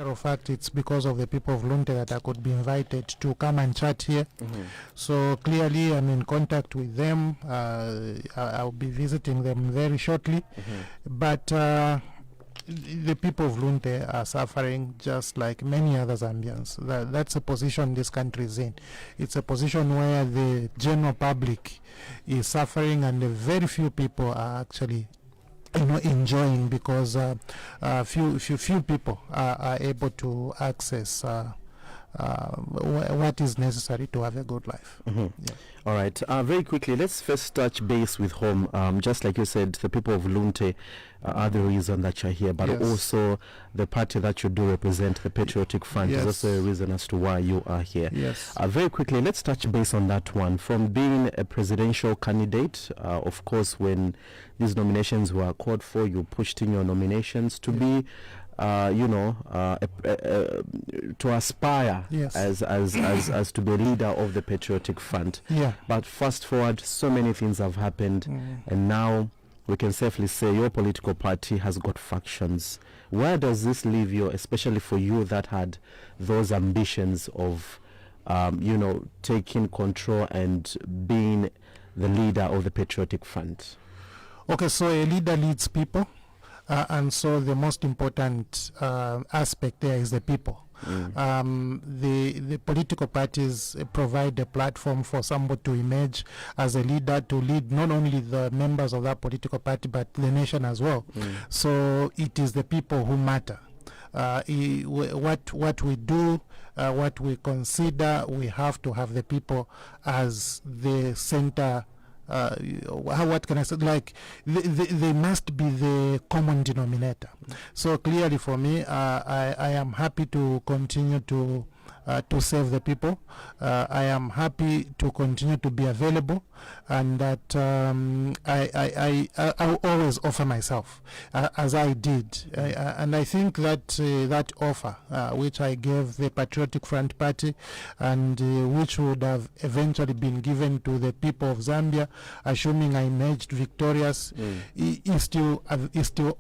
Matter of fact, it's because of the people of Lunte that I could be invited to come and chat here. So clearly I'm in contact with them. I'll be visiting them very shortly. But the people of Lunte are suffering just like many other Zambians. That's a position this country is in. It's a position where the general public is suffering and very few people are actually enjoying, because few people are able to access what is necessary to have a good life. All right. Very quickly, let's first touch base with home. Just like you said, the people of Lunte are the reason that you're here, but also the party that you do represent, the Patriotic Front, is also a reason as to why you are here. Very quickly, let's touch base on that one. From being a presidential candidate, of course, when these nominations were called for, you pushed in your nominations to be to aspire as to be leader of the Patriotic Front. But fast forward, so many things have happened, and now we can safely say your political party has got factions. Where does this leave you, especially for you that had those ambitions of taking control and being the leader of the Patriotic Front? Okay, so a leader leads people. And so the most important aspect there is the people. The political parties provide a platform for somebody to emerge as a leader, to lead not only the members of that political party but the nation as well. So it is the people who matter. What we do, what we consider, we have to have the people as the center. What can I say? Like they must be the common denominator. So clearly, for me, I am happy to continue to serve the people. I am happy to continue to be available, and that I will always offer myself as I did. And I think that that offer, which I gave the Patriotic Front Party, and which would have eventually been given to the people of Zambia, assuming I emerged victorious, is still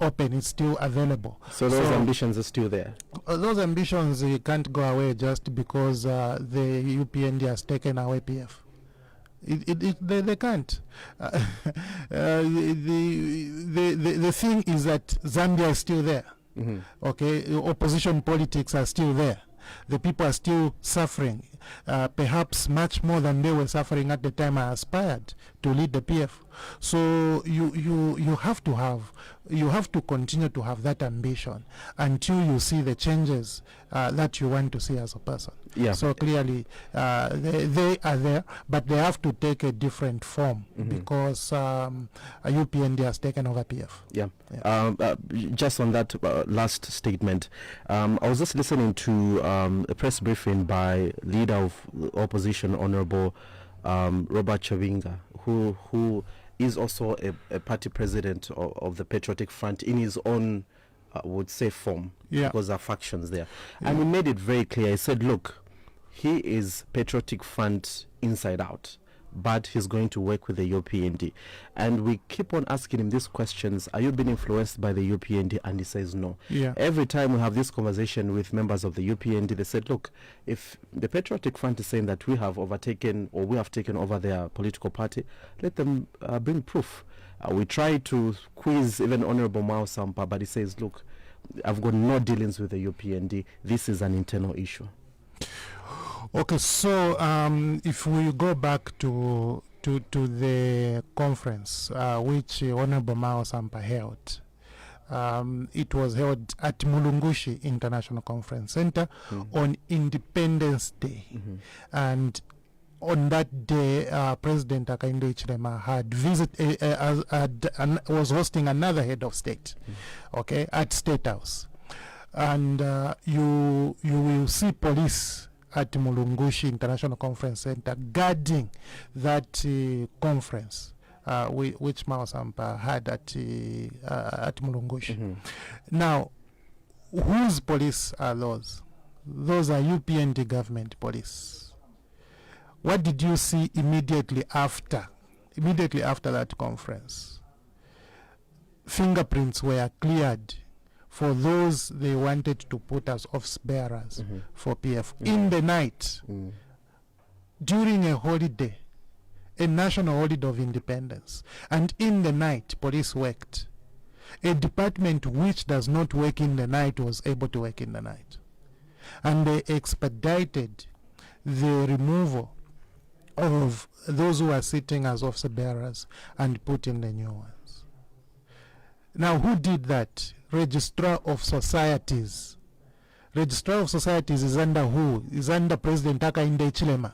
open. It's still available. So those ambitions are still there. Those ambitions can't go away just because the UPND has taken away PF. They can't. The thing is that Zambia is still there. Okay, opposition politics are still there. The people are still suffering, perhaps much more than they were suffering at the time I aspired to lead the PF. So you have to continue to have that ambition until you see the changes that you want to see as a person. So clearly they are there, but they have to take a different form because UPND has taken over PF. Just on that last statement, I was just listening to a press briefing by leader of opposition, Honorable Robert Chavinga, who is also a party president of the Patriotic Front in his own, I would say, form, because there are factions there. And he made it very clear. He said, look, he is Patriotic Front inside out, but he's going to work with the UPND. And we keep on asking him these questions: are you being influenced by the UPND? And he says no. Every time we have this conversation with members of the UPND, they said, look, if the Patriotic Front is saying that we have overtaken, or we have taken over their political party, let them bring proof. We try to quiz even Honorable Mao Sampa, but he says, look, I've got no dealings with the UPND. This is an internal issue. Okay, so if we go back to the conference which Honorable Mao Sampa held, it was held at Mulungushi International Conference Center on Independence Day, and on that day, President Hakainde Hichilema had was hosting another head of state, okay, at State House, and you will see police at Mulungushi International Conference Center guarding that conference which Mao Sampa had at Mulungushi. Now, whose police are those? Those are UPND government police. What did you see immediately after that conference? Fingerprints were cleared for those they wanted to put as office bearers for PF in the night during a holiday, a national holiday of independence, and in the night police worked. A department which does not work in the night was able to work in the night, and they expedited the removal of those who are sitting as officer bearers and put in the new ones. Now, who did that? Registrar of Societies. Registrar of Societies is under who? Is under President Hakainde Hichilema.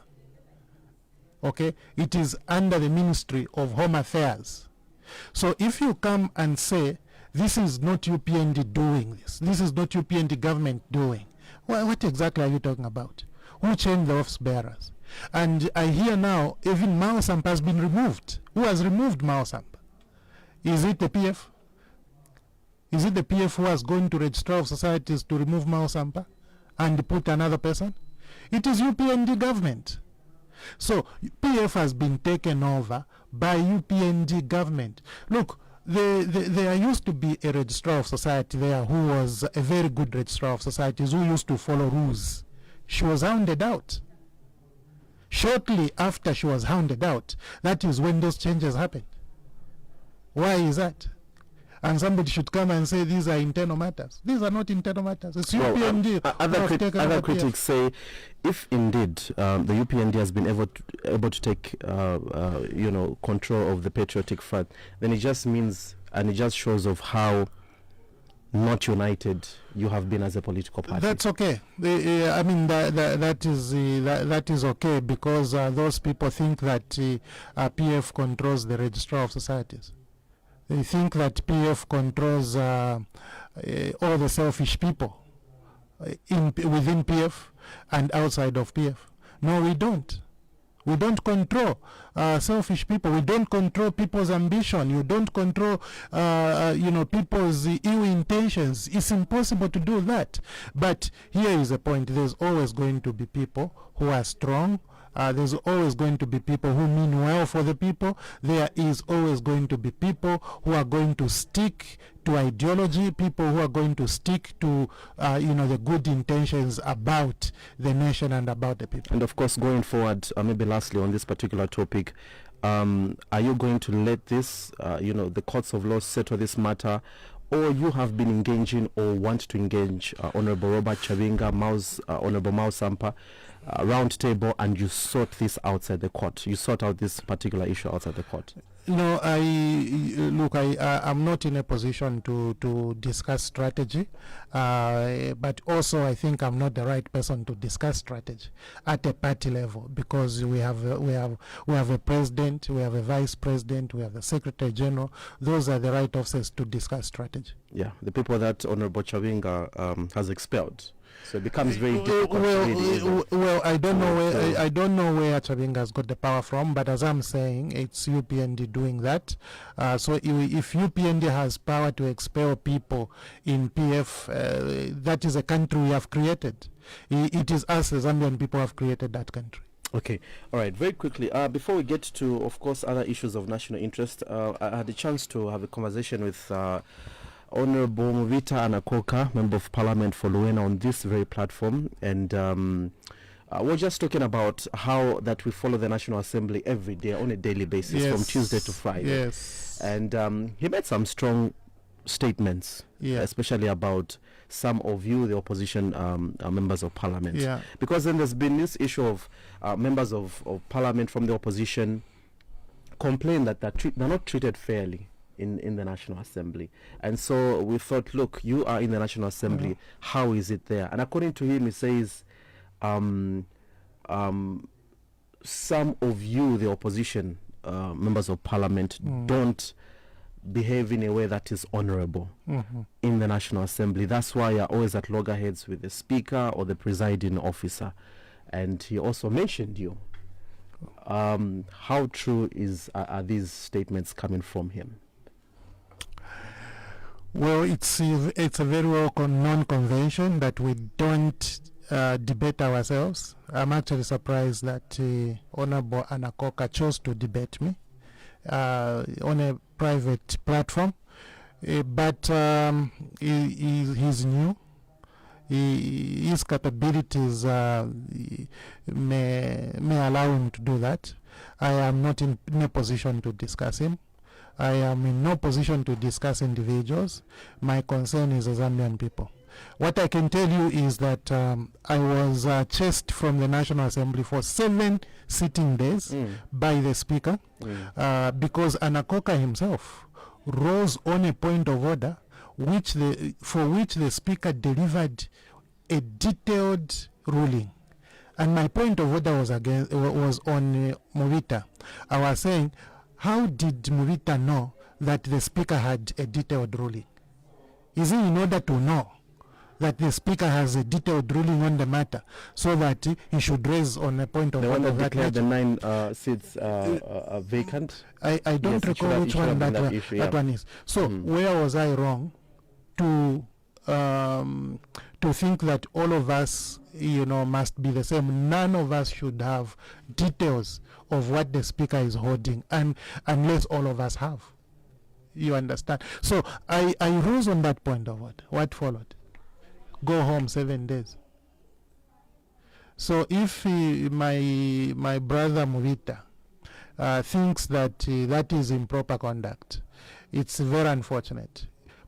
Okay? It is under the Ministry of Home Affairs. So if you come and say, this is not UPND doing this is not UPND government doing, well, what exactly are you talking about? Who changed the office bearers? And I hear now even Mao Sampa has been removed. Who has removed Mao Sampa? Is it the PF? Is it the PF who has gone to Registrar of Societies to remove Mao Sampa and put another person? It is UPND government. So PF has been taken over by UPND government. Look, there used to be a Registrar of Society there who was a very good Registrar of Societies who used to follow rules. She was hounded out. Shortly after she was hounded out, that is when those changes happened. Why is that? And somebody should come and say these are internal matters. These are not internal matters. It's UPND. Other critics say, if indeed the UPND has been able to take control of the Patriotic Front, then it just means, and it just shows of how not united you have been as a political party. That's okay. I mean that is okay, because those people think that PF controls the Registrar of Societies. They think that PF controls all the selfish people within PF and outside of PF. No, we don't. We don't control selfish people. We don't control people's ambition. You don't control, people's ill intentions. It's impossible to do that. But here is the point. There's always going to be people who are strong. There's always going to be people who mean well for the people. There is always going to be people who are going to stick to ideology, people who are going to stick to, the good intentions about the nation and about the people. And of course, going forward, maybe lastly on this particular topic, are you going to let this, the courts of law settle this matter, or you have been engaging or want to engage Honorable Robert Chabinga, Honorable Mao Sampa, round table, and you sort this outside the court? You sort out this particular issue outside the court? No, I'm not in a position to discuss strategy, but also I think I'm not the right person to discuss strategy at a party level, because we have a president, we have a vice president, we have the secretary general. Those are the right officers to discuss strategy. Yeah, the people that Honorable Chabinga has expelled. So it becomes very difficult. Well, I don't know where Chabinga has got the power from, but as I'm saying, it's UPND doing that. So if UPND has power to expel people in PF, that is a country we have created. It is us, the Zambian people, have created that country. Okay, all right. Very quickly, before we get to, of course, other issues of national interest, I had a chance to have a conversation with Honorable Mutotwe Kafwaya, Member of Parliament for Luena, on this very platform, and we're just talking about how that we follow the National Assembly every day on a daily basis, from Tuesday to Friday. Yes. And he made some strong statements, especially about some of you, the opposition members of Parliament. Yeah. Because then there's been this issue of members of Parliament from the opposition complain that they're not treated fairly in the National Assembly. And so we thought, look, you are in the National Assembly, how is it there? And according to him, he says some of you, the opposition members of Parliament, don't behave in a way that is honorable in the National Assembly. That's why you're always at loggerheads with the Speaker or the presiding officer. And he also mentioned you. How true are these statements coming from him? Well, it's a very well known convention that we don't debate ourselves. I'm actually surprised that Honorable Anakoka chose to debate me on a private platform. But he's new. His capabilities may allow him to do that. I am not in a position to discuss him. I am in no position to discuss individuals. My concern is the Zambian people. What I can tell you is that I was chased from the National Assembly for 7 sitting days by the Speaker because Anakoka himself rose on a point of order for which the Speaker delivered a detailed ruling. And my point of order was on Mutotwe. I was saying, how did Mutotwe know that the Speaker had a detailed ruling? Is it in order to know that the Speaker has a detailed ruling on the matter so that he should raise on a point of order? The one that declared the 9 seats vacant? I don't recall which one that one is. So where was I wrong to think that all of us, must be the same? None of us should have details of what the Speaker is holding, and unless all of us have. You understand? So I rose on that point of order. What followed? Go home 7 days. So if my brother Mutotwe thinks that that is improper conduct, it's very unfortunate.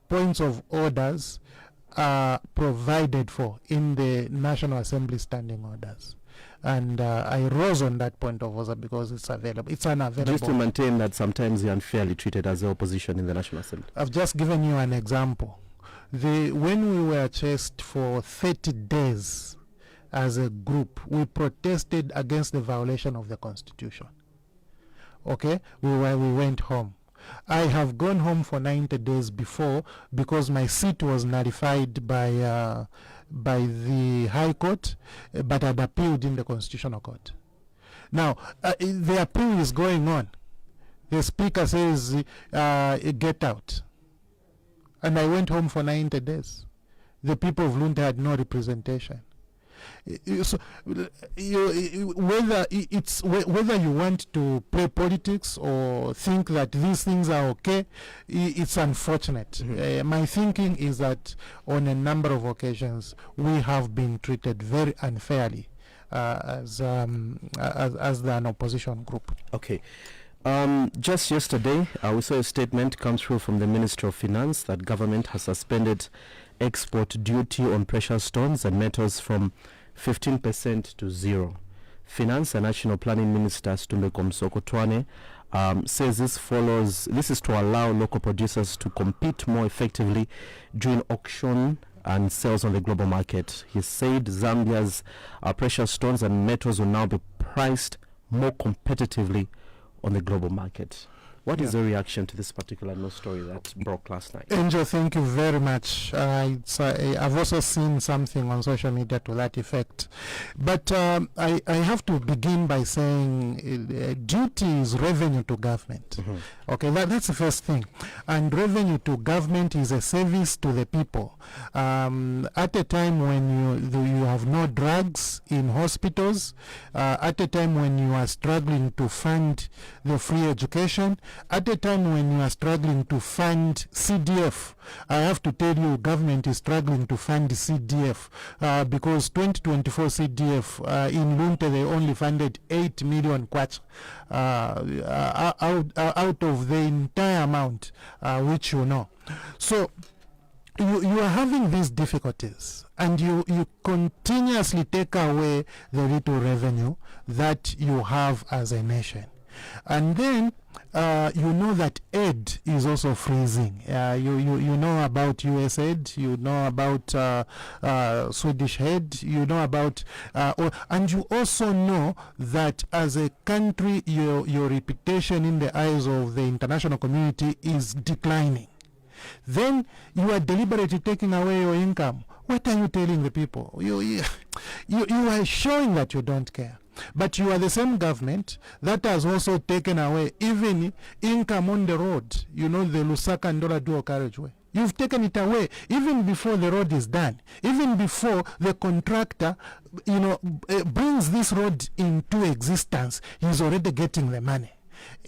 Points of orders are provided for in the National Assembly standing orders. And I rose on that point of order because it's available. It's unavailable. Just to maintain that sometimes you're unfairly treated as the opposition in the National Assembly. I've just given you an example. When we were chased for 30 days as a group, we protested against the violation of the Constitution. Okay? We went home. I have gone home for 90 days before because my seat was nullified by the High Court, but I'd appealed in the Constitutional Court. Now, the appeal is going on. The Speaker says, get out. And I went home for 90 days. The people of Lunte had no representation. So, whether you want to play politics or think that these things are okay, it's unfortunate. My thinking is that on a number of occasions we have been treated very unfairly as an opposition group. Okay. Just yesterday, we saw a statement come through from the Minister of Finance that government has suspended export duty on precious stones and metals from 15% to 0. Finance and National Planning Minister Mutotwe says this is to allow local producers to compete more effectively during auction and sales on the global market. He said Zambia's precious stones and metals will now be priced more competitively on the global market. What is the reaction to this particular news story that broke last night? Angel, thank you very much. I've also seen something on social media to that effect. But I have to begin by saying duty is revenue to government. Okay, that's the first thing. And revenue to government is a service to the people. At a time when you have no drugs in hospitals, at a time when you are struggling to fund the free education, at a time when you are struggling to fund CDF, I have to tell you, government is struggling to fund CDF because 2024 CDF in Lunte, they only funded 8 million kwacha out of the entire amount, which you know. So you are having these difficulties, and you continuously take away the little revenue that you have as a nation. And then you know that aid is also freezing. You know about US aid, you know about Swedish aid, you know about, and you also know that as a country, your reputation in the eyes of the international community is declining. Then you are deliberately taking away your income. What are you telling the people? You are showing that you don't care. But you are the same government that has also taken away even income on the road. You know, the Lusaka and Ndola dual carriageway. You've taken it away even before the road is done, even before the contractor, brings this road into existence. He's already getting the money.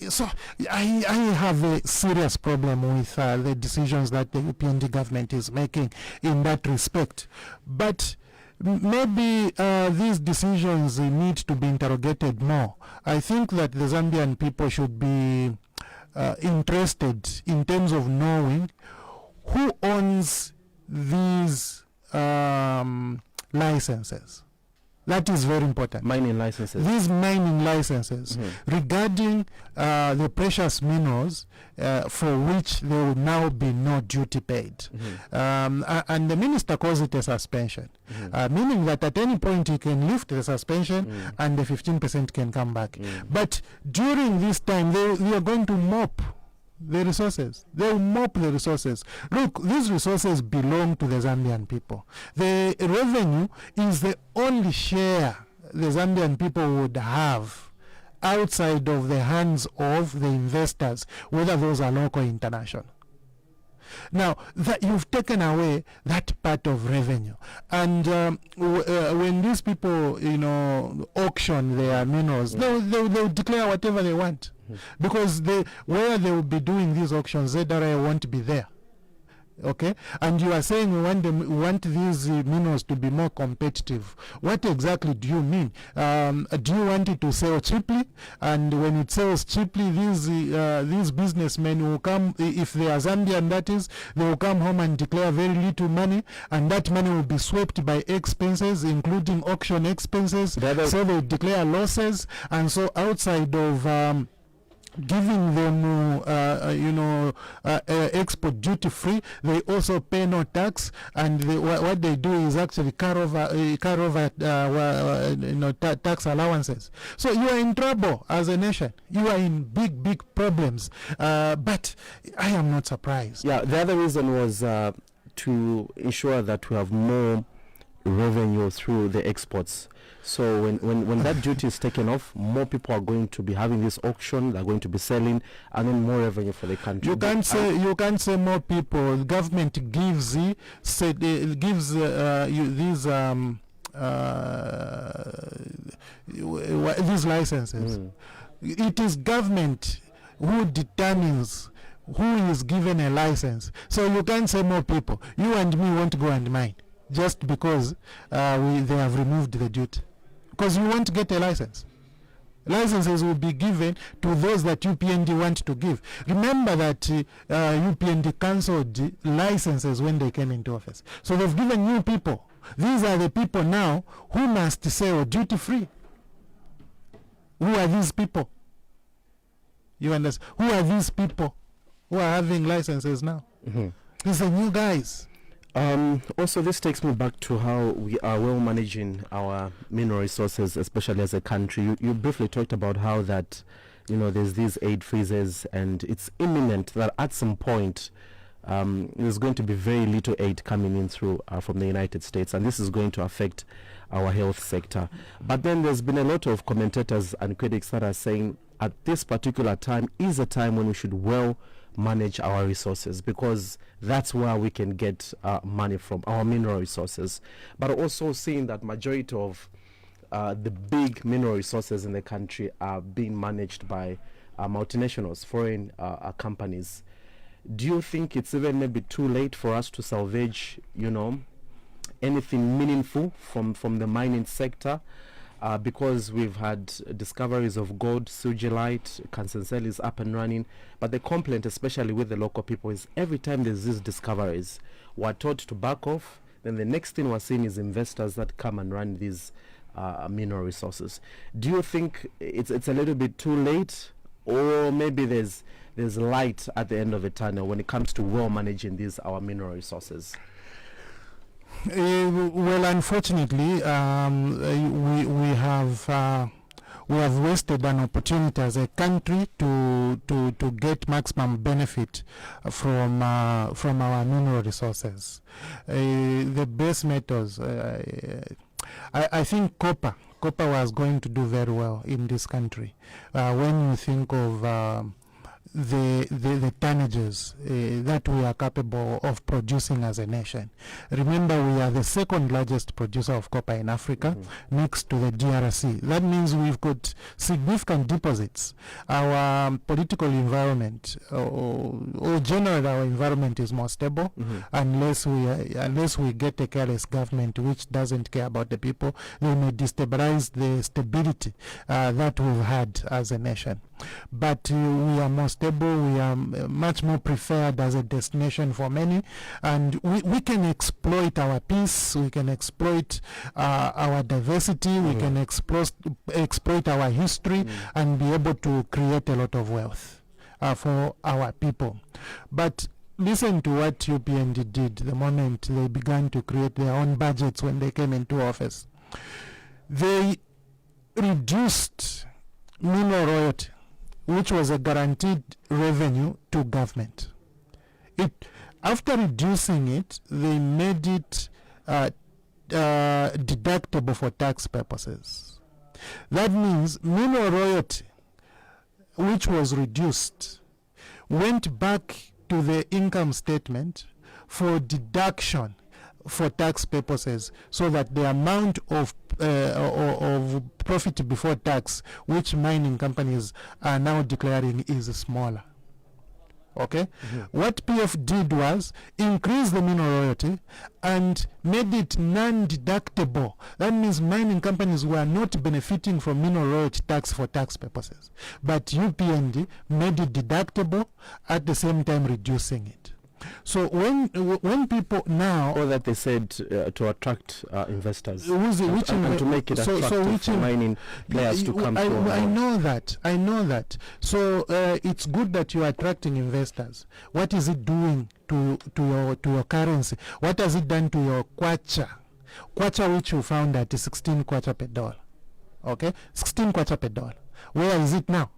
So I have a serious problem with the decisions that the UPND government is making in that respect. But maybe these decisions need to be interrogated more. I think that the Zambian people should be interested in terms of knowing who owns these licenses. That is very important. Mining licenses. These mining licenses regarding the precious minerals for which there will now be no duty paid. And the minister calls it a suspension, meaning that at any point he can lift the suspension and the 15% can come back. But during this time, they are going to mop the resources. They will mop the resources. Look, these resources belong to the Zambian people. The revenue is the only share the Zambian people would have outside of the hands of the investors, whether those are local or international. Now, that you've taken away that part of revenue. And when these people, auction their minerals, they'll declare whatever they want. Because where they will be doing these auctions, ZRA won't be there. Okay? And you are saying we want these minerals to be more competitive. What exactly do you mean? Do you want it to sell cheaply? And when it sells cheaply, these businessmen will come, if they are Zambian that is, they will come home and declare very little money, and that money will be swept by expenses, including auction expenses. So they declare losses, and so outside of giving them, export duty free, they also pay no tax, and what they do is actually carry over tax allowances. So you are in trouble as a nation. You are in big problems. But I am not surprised. Yeah, the other reason was to ensure that we have more revenue through the exports. So when that duty is taken off, more people are going to be having this auction, they're going to be selling, and then more revenue for the country. You can't say more people. The government gives these licenses. It is government who determines who is given a license. So you can't say more people. You and me won't go and mine just because they have removed the duty. Because you won't get a license. Licenses will be given to those that UPND want to give. Remember that UPND cancelled licenses when they came into office. So they've given new people. These are the people now who must sell duty free. Who are these people? You understand? Who are these people who are having licenses now? These are new guys. Also, this takes me back to how we are well managing our mineral resources, especially as a country. You briefly talked about how that, there's these aid freezes, and it's imminent that at some point there's going to be very little aid coming in through from the United States, and this is going to affect our health sector. But then there's been a lot of commentators and critics that are saying at this particular time is a time when we should well manage our resources, because that's where we can get money from, our mineral resources. But also seeing that majority of the big mineral resources in the country are being managed by multinationals, foreign companies. Do you think it's even maybe too late for us to salvage, anything meaningful from the mining sector? Because we've had discoveries of gold, sugilite, Kansansel is up and running. But the complaint, especially with the local people, is every time there's these discoveries, we're told to back off. Then the next thing we're seeing is investors that come and run these mineral resources. Do you think it's a little bit too late, or maybe there's light at the end of the tunnel when it comes to well managing our mineral resources? Well, unfortunately, we have wasted an opportunity as a country to get maximum benefit from our mineral resources. The base metals, I think copper was going to do very well in this country. When you think of the tonnages that we are capable of producing as a nation. Remember, we are the second largest producer of copper in Africa, next to the DRC. That means we've got significant deposits. Our political environment, or generally our environment, is more stable unless we get a careless government which doesn't care about the people. They may destabilize the stability that we've had as a nation. But we are more stable, we are much more preferred as a destination for many, and we can exploit our peace, we can exploit our diversity, we can exploit our history and be able to create a lot of wealth for our people. But listen to what UPND did the moment they began to create their own budgets when they came into office. They reduced mineral royalty, which was a guaranteed revenue to government. After reducing it, they made it deductible for tax purposes. That means mineral royalty, which was reduced, went back to the income statement for deduction for tax purposes, so that the amount of profit before tax which mining companies are now declaring is smaller. Okay? What PF did was increase the mineral royalty and made it non-deductible. That means mining companies were not benefiting from mineral royalty tax for tax purposes. But UPND made it deductible, at the same time reducing it. So when people now, or that they said to attract investors, and to make it attractive for mining players to come to. I know that. So it's good that you are attracting investors. What is it doing to your currency? What has it done to your kwacha? Kwacha, which you found at 16 kwacha per dollar. Okay, 16 kwacha per dollar. Where is it now?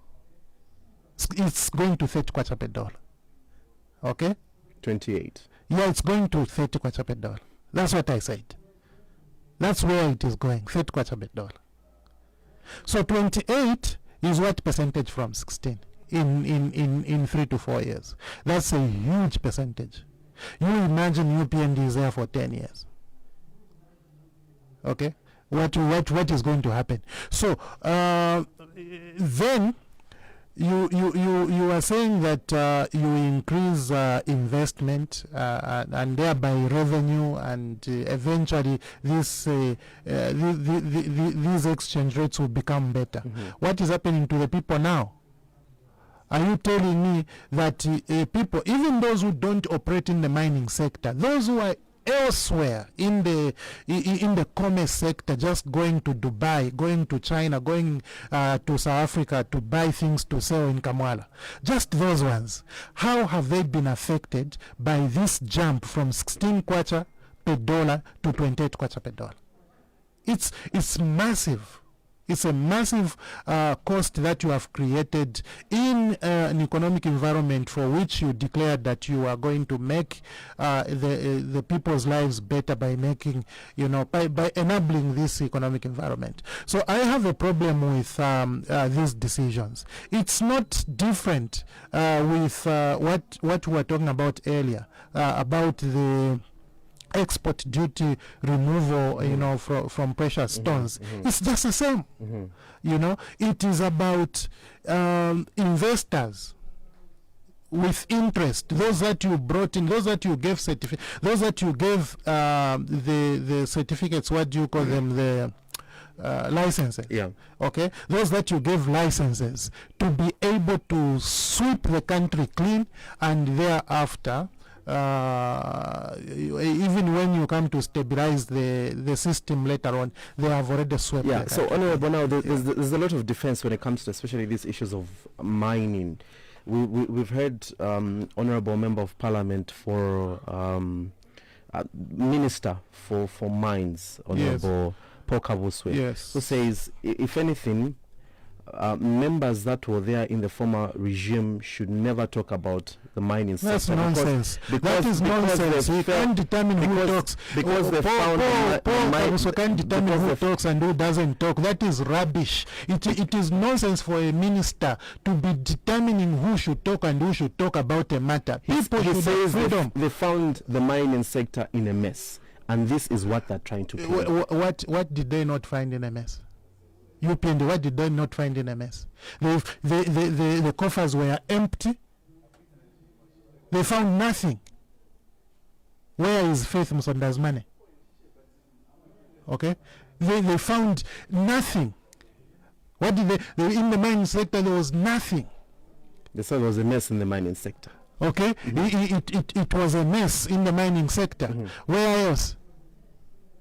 It's going to 30 kwacha per dollar. Okay. 28. Yeah, it's going to 30 kwacha per dollar. That's what I said. That's where it is going, 30 kwacha per dollar. So 28 is what percentage from 16 in 3 to 4 years? That's a huge percentage. You imagine UPND is there for 10 years. Okay? What is going to happen? So then you are saying that you increase investment and thereby revenue, and eventually these exchange rates will become better. What is happening to the people now? Are you telling me that people, even those who don't operate in the mining sector, those who are elsewhere in the commerce sector, just going to Dubai, going to China, going to South Africa to buy things to sell in Kamwala, just those ones, how have they been affected by this jump from 16 kwacha per dollar to 28 kwacha per dollar? It's massive. It's a massive cost that you have created in an economic environment for which you declared that you are going to make the people's lives better by making, by enabling this economic environment. So I have a problem with these decisions. It's not different with what we were talking about earlier, about the export duty removal, from precious stones. It's just the same. It is about investors with interest, those that you brought in, those that you gave those that you gave the certificates, what do you call them, the licenses. Okay, those that you gave licenses to be able to sweep the country clean, and thereafter even when you come to stabilize the system later on, they have already swept. So Honorable, now there's a lot of defense when it comes to especially these issues of mining. We've heard Honorable Member of Parliament for Minister for Mines, Honorable Paul Kavuswe, who says, if anything, members that were there in the former regime should never talk about the mining sector. That's nonsense. Because that is nonsense. You can't determine who talks. Because they found can't determine who talks and who doesn't talk. That is rubbish. It is nonsense for a minister to be determining who should talk and who should talk about a matter. People should have freedom. They found the mining sector in a mess, and this is what they're trying to do. What did they not find in a mess? UPND, what did they not find in a mess? The coffers were empty. They found nothing. Where is Faith Musonda's money? Okay? They found nothing. What did they in the mining sector, there was nothing. They said there was a mess in the mining sector. Okay? It was a mess in the mining sector. Where else?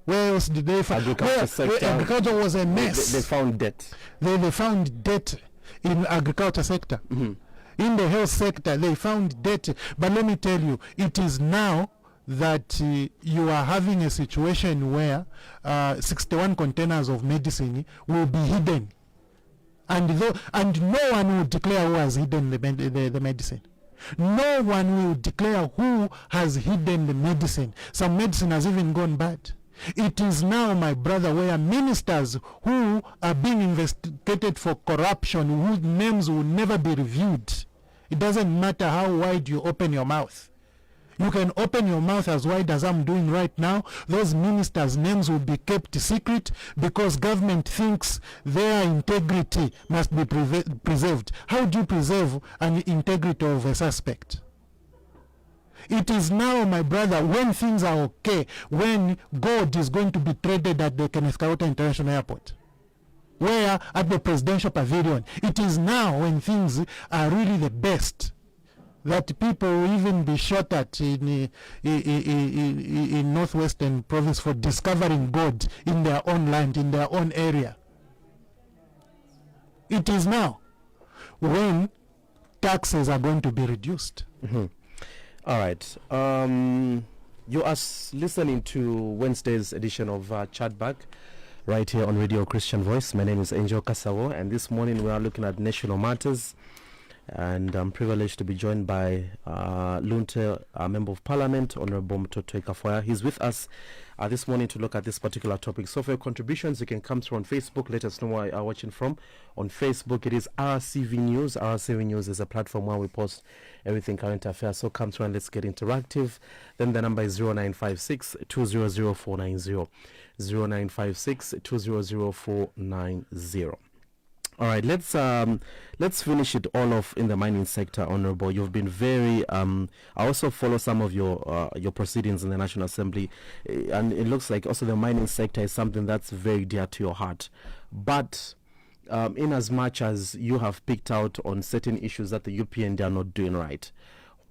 Where else did they find? Agriculture was a mess. They found debt. They found debt in agriculture sector. In the health sector, they found debt. But let me tell you, it is now that you are having a situation where 61 containers of medicine will be hidden. And no one will declare who has hidden the medicine. No one will declare who has hidden the medicine. Some medicine has even gone bad. It is now, my brother, where ministers who are being investigated for corruption, whose names will never be reviewed. It doesn't matter how wide you open your mouth. You can open your mouth as wide as I'm doing right now. Those ministers' names will be kept secret because government thinks their integrity must be preserved. How do you preserve an integrity of a suspect? It is now, my brother, when things are okay, when gold is going to be traded at the Kenneth Karuta International Airport, where at the Presidential Pavilion. It is now when things are really the best that people will even be shot at in Northwestern Province for discovering gold in their own land, in their own area. It is now when taxes are going to be reduced. All right. You are listening to Wednesday's edition of Chatback right here on Radio Christian Voice. My name is Angel Kasawo, and this morning we are looking at national matters. And I'm privileged to be joined by Lunte, a Member of Parliament, Honorable Mutotwe Kafwaya. He's with us this morning to look at this particular topic. So for your contributions, you can come through on Facebook. Let us know where you are watching from. On Facebook, it is RCV News. RCV News is a platform where we post everything current affairs. So come through and let's get interactive. Then the number is 0956 200 490. 0956 200 490. All right, let's finish it all off in the mining sector, Honorable. You've been very. I also follow some of your proceedings in the National Assembly, and it looks like also the mining sector is something that's very dear to your heart. But in as much as you have picked out on certain issues that the UPND are not doing right,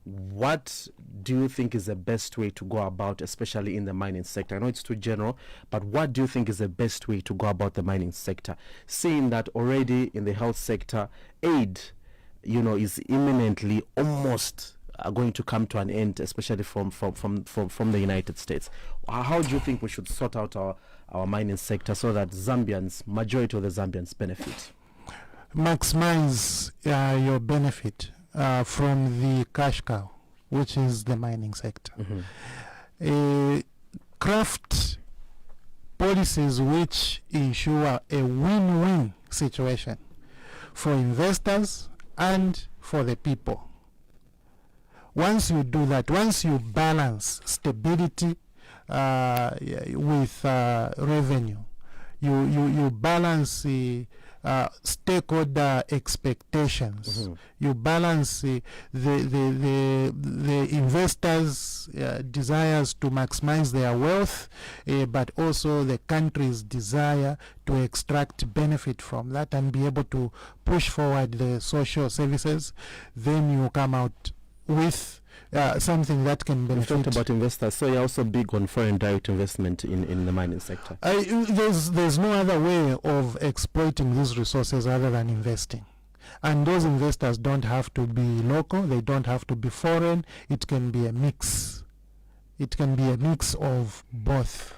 what do you think is the best way to go about, especially in the mining sector? I know it's too general, but what do you think is the best way to go about the mining sector? Seeing that already in the health sector, aid, is imminently almost going to come to an end, especially from the United States. How do you think we should sort out our mining sector so that majority of the Zambians benefit? Maximize your benefit from the cash cow, which is the mining sector. Craft policies which ensure a win-win situation for investors and for the people. Once you do that, once you balance stability with revenue, you balance stakeholder expectations. You balance the investors' desires to maximize their wealth, but also the country's desire to extract benefit from that and be able to push forward the social services. Then you come out with something that can benefit. You talked about investors, so you're also big on foreign direct investment in the mining sector. There's no other way of exploiting these resources other than investing. And those investors don't have to be local, they don't have to be foreign, it can be a mix. It can be a mix of both.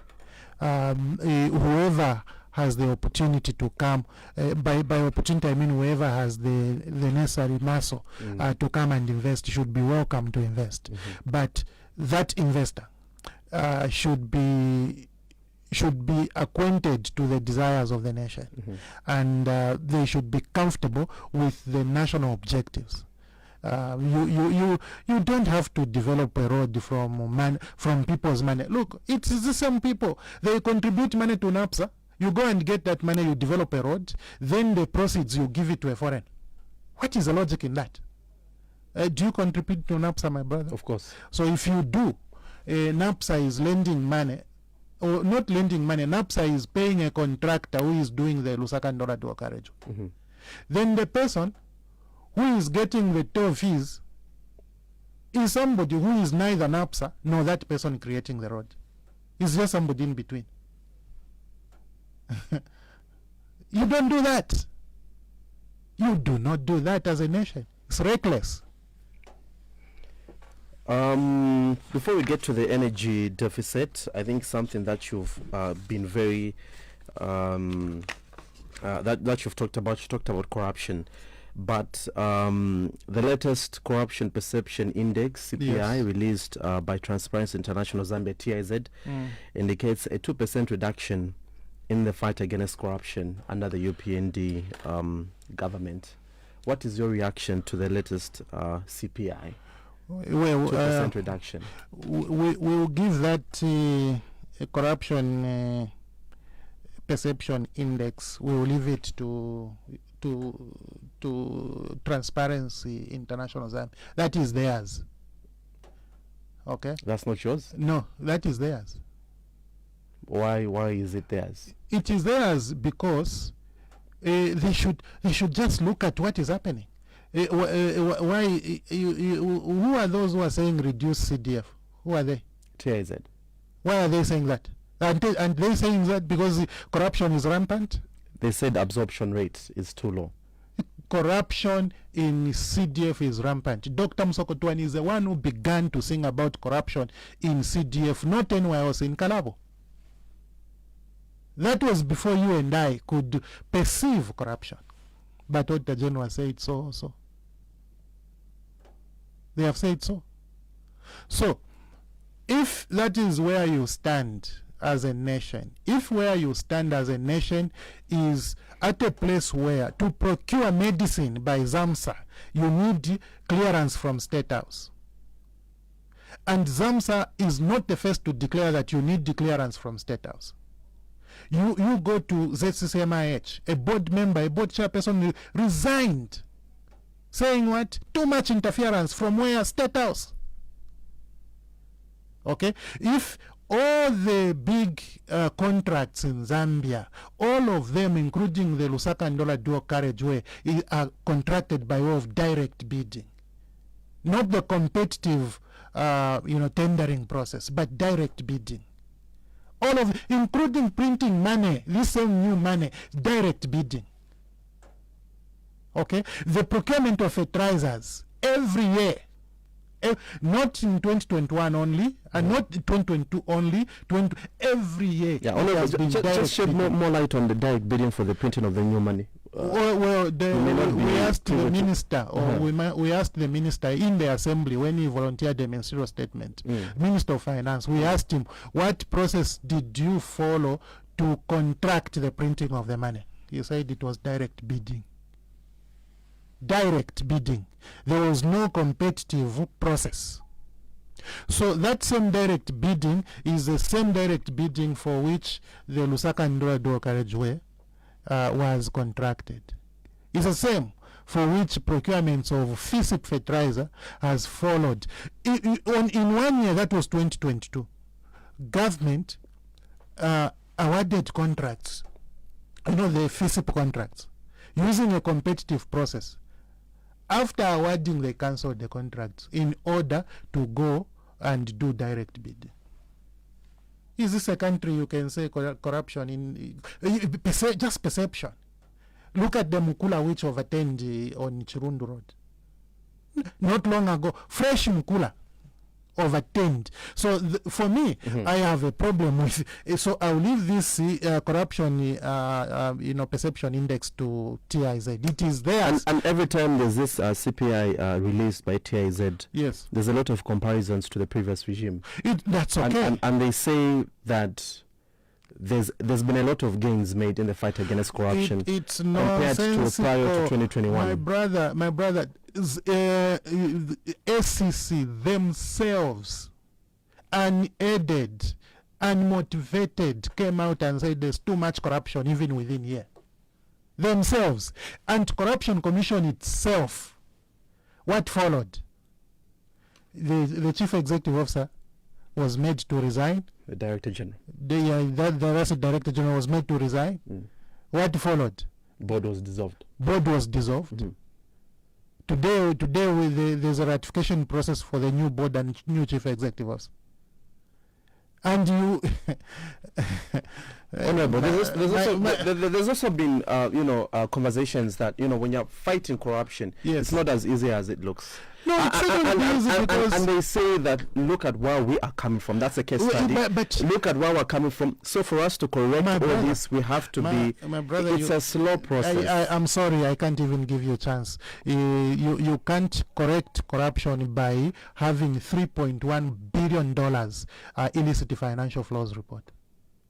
Whoever has the opportunity to come. By opportunity, I mean whoever has the necessary muscle to come and invest should be welcome to invest. But that investor should be acquainted to the desires of the nation, and they should be comfortable with the national objectives. You don't have to develop a road from people's money. Look, it's the same people. They contribute money to NAPSA. You go and get that money, you develop a road, then the proceeds you give it to a foreign. What is the logic in that? Do you contribute to NAPSA, my brother? Of course. So if you do, NAPSA is lending money, or not lending money, NAPSA is paying a contractor who is doing the Lusaka Ndola Dual Carriage. Then the person who is getting the toll fees is somebody who is neither NAPSA nor that person creating the road. It's just somebody in between. You don't do that. You do not do that as a nation. It's reckless. Before we get to the energy deficit, I think something that you've been very that you've talked about. You talked about corruption, but the latest corruption perception index (CPI) released by Transparency International Zambia (TIZ) indicates a 2% reduction in the fight against corruption under the UPND government. What is your reaction to the latest CPI? Well, 2% reduction. We will give that corruption perception index. We will leave it to Transparency International Zambia. That is theirs. Okay. That's not yours? No, that is theirs. Why is it theirs? It is theirs because they should just look at what is happening. Why who are those who are saying reduce CDF? Who are they? TIZ. Why are they saying that? And they saying that because corruption is rampant? They said absorption rate is too low. Corruption in CDF is rampant. Dr. Msokotwani is the one who began to sing about corruption in CDF, not anywhere else in Kalabo. That was before you and I could perceive corruption. But what the general said so also. They have said so. So, if that is where you stand as a nation, if where you stand as a nation is at a place where to procure medicine by ZAMSA, you need clearance from State House. And ZAMSA is not the first to declare that you need the clearance from State House. You go to ZCCMIH, a board member, a board chairperson resigned, saying what? Too much interference from where? State House. Okay? If all the big contracts in Zambia, all of them, including the Lusaka Ndola Dual Carriageway, are contracted by way of direct bidding. Not the competitive tendering process, but direct bidding. All of, including printing money, this same new money, direct bidding. Okay? The procurement of fertilizers every year, not in 2021 only, and not 2022 only, every year. Yeah, just shed more light on the direct bidding for the printing of the new money. We asked the minister, or we asked the minister in the assembly when he volunteered the ministerial statement, Minister of Finance, we asked him, what process did you follow to contract the printing of the money? He said it was direct bidding. Direct bidding. There was no competitive process. So that same direct bidding is the same direct bidding for which the Lusaka Ndola Dual Carriageway was contracted. It's the same for which procurements of FISIP fertilizer has followed. In 1 year, that was 2022, government awarded contracts, the FISIP contracts, using a competitive process. After awarding, they cancelled the contracts in order to go and do direct bidding. Is this a country you can say corruption in just perception? Look at the Mukula which overturned on Chirundu Road. Not long ago, fresh Mukula overturned. So for me, I have a problem with. So I'll leave this corruption, perception index to TIZ. It is there. And every time there's this CPI released by TIZ, yes, there's a lot of comparisons to the previous regime. That's okay. And they say that there's been a lot of gains made in the fight against corruption it's compared to prior to 2021. My brother, SCC themselves, unaided, unmotivated, came out and said there's too much corruption even within here. Themselves. And Corruption Commission itself, what followed? The Chief Executive Officer was made to resign. The Director General. The Director General was made to resign. What followed? Board was dissolved. Today, there's a ratification process for the new board and new Chief Executive Officer. And you... Honorable, there's also been, conversations that, when you're fighting corruption, it's not as easy as it looks. No, it's not easy because... And they say that, look at where we are coming from. That's a case study. But look at where we're coming from. So for us to correct all this, we have to it's a slow process. I'm sorry, I can't even give you a chance. You can't correct corruption by having $3.1 billion illicit financial flows report.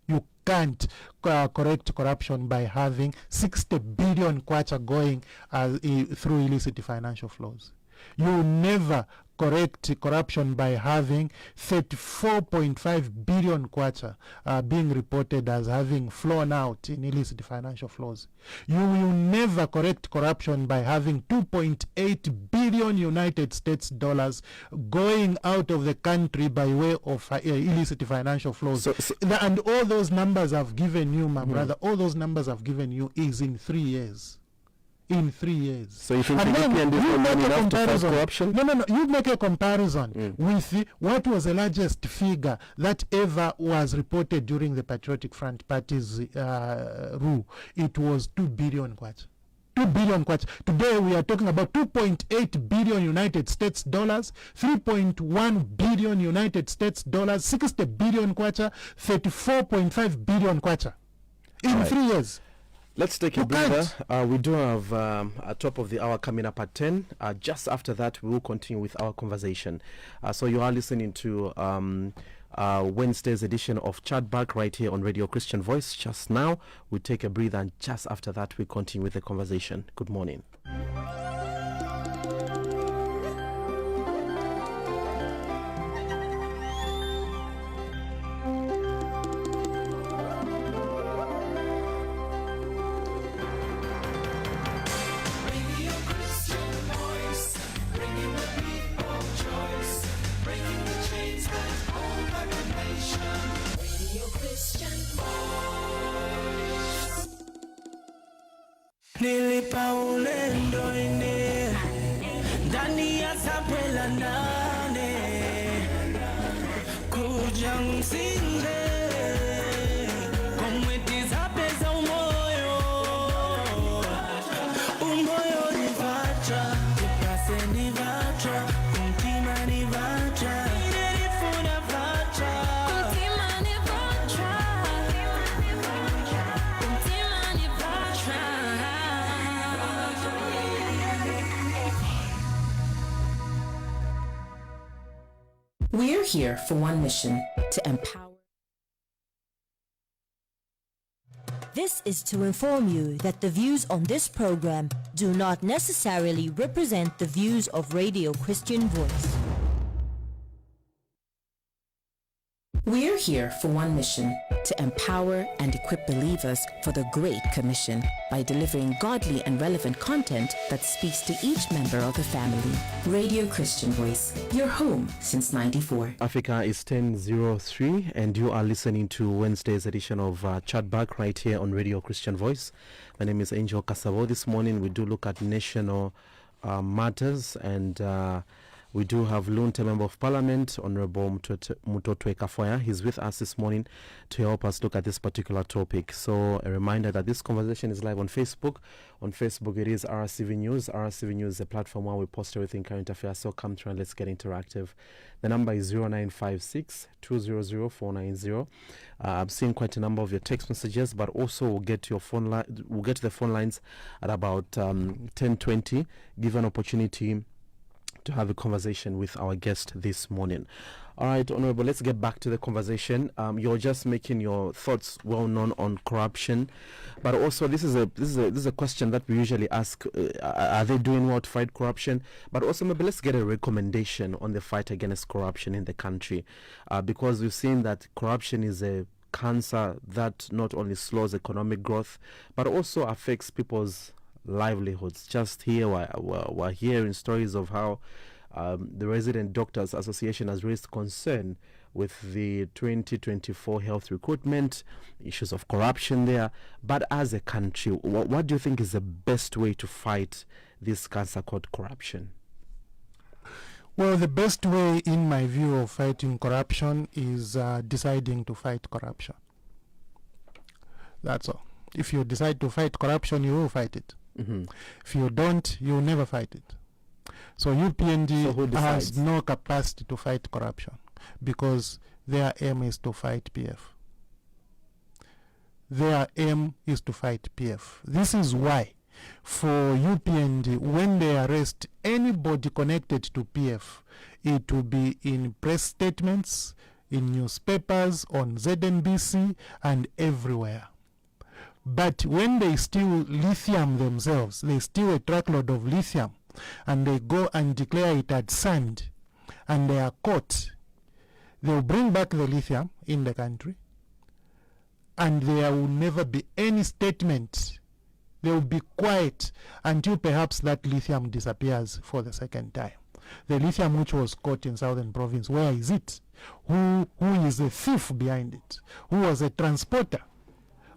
You can't correct corruption by having 60 billion kwacha going through illicit financial flows. You never correct corruption by having 34.5 billion kwacha being reported as having flown out in illicit financial flows. You will never correct corruption by having 2.8 billion United States dollars going out of the country by way of illicit financial flows. And all those numbers I've given you, my brother, all those numbers I've given you is in 3 years. In 3 years. So you think the EPN is not enough to fight corruption? No. You make a comparison with what was the largest figure that ever was reported during the Patriotic Front Party's rule. It was 2 billion kwacha. 2 billion kwacha. Today we are talking about 2.8 billion United States dollars, 3.1 billion United States dollars, 60 billion kwacha, 34.5 billion kwacha. In 3 years. Let's take a breather. We do have a top of the hour coming up at 10. Just after that, we will continue with our conversation. So you are listening to Wednesday's edition of Chatback right here on Radio Christian Voice. Just now, we take a breather, and just after that, we continue with the conversation. Good morning. Nilipa ulendo ine ndani ya sapela nane kuja msinge komweti zapeza umoyo nivacha kupase nivacha kumtima nivacha nilifuna vacha kumtima nivacha kumtima nivacha. We're here for one mission, to empower. This is to inform you that the views on this program do not necessarily represent the views of Radio Christian Voice. We're here for one mission, to empower and equip believers for the Great Commission by delivering godly and relevant content that speaks to each member of the family. Radio Christian Voice, your home since '94. Africa is 10:03 and you are listening to Wednesday's edition of Chatback right here on Radio Christian Voice. My name is Angel Kasavo. This morning we do look at national matters, and We do have Lunte Member of Parliament, Honorable Mutotwe Kafwaya. He's with us this morning to help us look at this particular topic. So a reminder that this conversation is live on Facebook. On Facebook, it is RCV News. RCV News is a platform where we post everything current affairs. So come through and let's get interactive. The number is 0956 200 490. I'm seeing quite a number of your text messages, but also we'll get to your phone line. We'll get to the phone lines at about 10:20. Give an opportunity to have a conversation with our guest this morning. All right, Honorable, let's get back to the conversation. You're just making your thoughts well known on corruption, but also this is a question that we usually ask: are they doing well to fight corruption? But also maybe let's get a recommendation on the fight against corruption in the country, because we've seen that corruption is a cancer that not only slows economic growth but also affects people's livelihoods. Just here we're hearing stories of how the Resident Doctors Association has raised concern with the 2024 health recruitment, issues of corruption there. But as a country, what do you think is the best way to fight this cancer called corruption? Well, the best way, in my view, of fighting corruption is deciding to fight corruption. That's all. If you decide to fight corruption, you will fight it. Mm-hmm. If you don't, you will never fight it. So UPND has no capacity to fight corruption because their aim is to fight PF. Their aim is to fight PF. This is why for UPND, when they arrest anybody connected to PF, it will be in press statements, in newspapers, on ZNBC, and everywhere. But when they steal lithium themselves, they steal a truckload of lithium, and they go and declare it as sand, and they are caught, they'll bring back the lithium in the country, and there will never be any statement. They will be quiet until perhaps that lithium disappears for the second time. The lithium which was caught in Southern Province, where is it? Who is the thief behind it? Who was a transporter?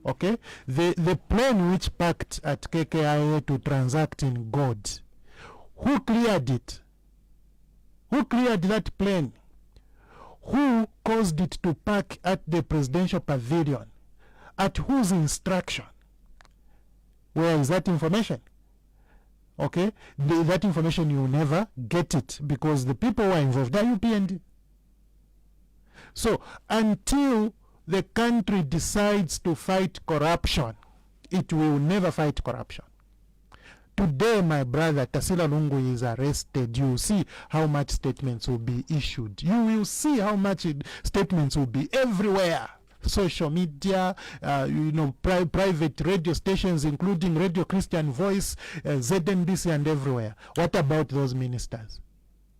Okay, the plane which parked at KKIA to transact in gold, who cleared it? Who cleared that plane? Who caused it to park at the presidential pavilion? At whose instruction? Where is that information? Okay, that information you will never get it because the people who are involved are UPND. So until the country decides to fight corruption, it will never fight corruption. Today, my brother Tasila Lungu is arrested. You will see how much statements will be issued. You will see how much statements will be everywhere. Social media, private radio stations, including Radio Christian Voice, ZNBC, and everywhere. What about those ministers?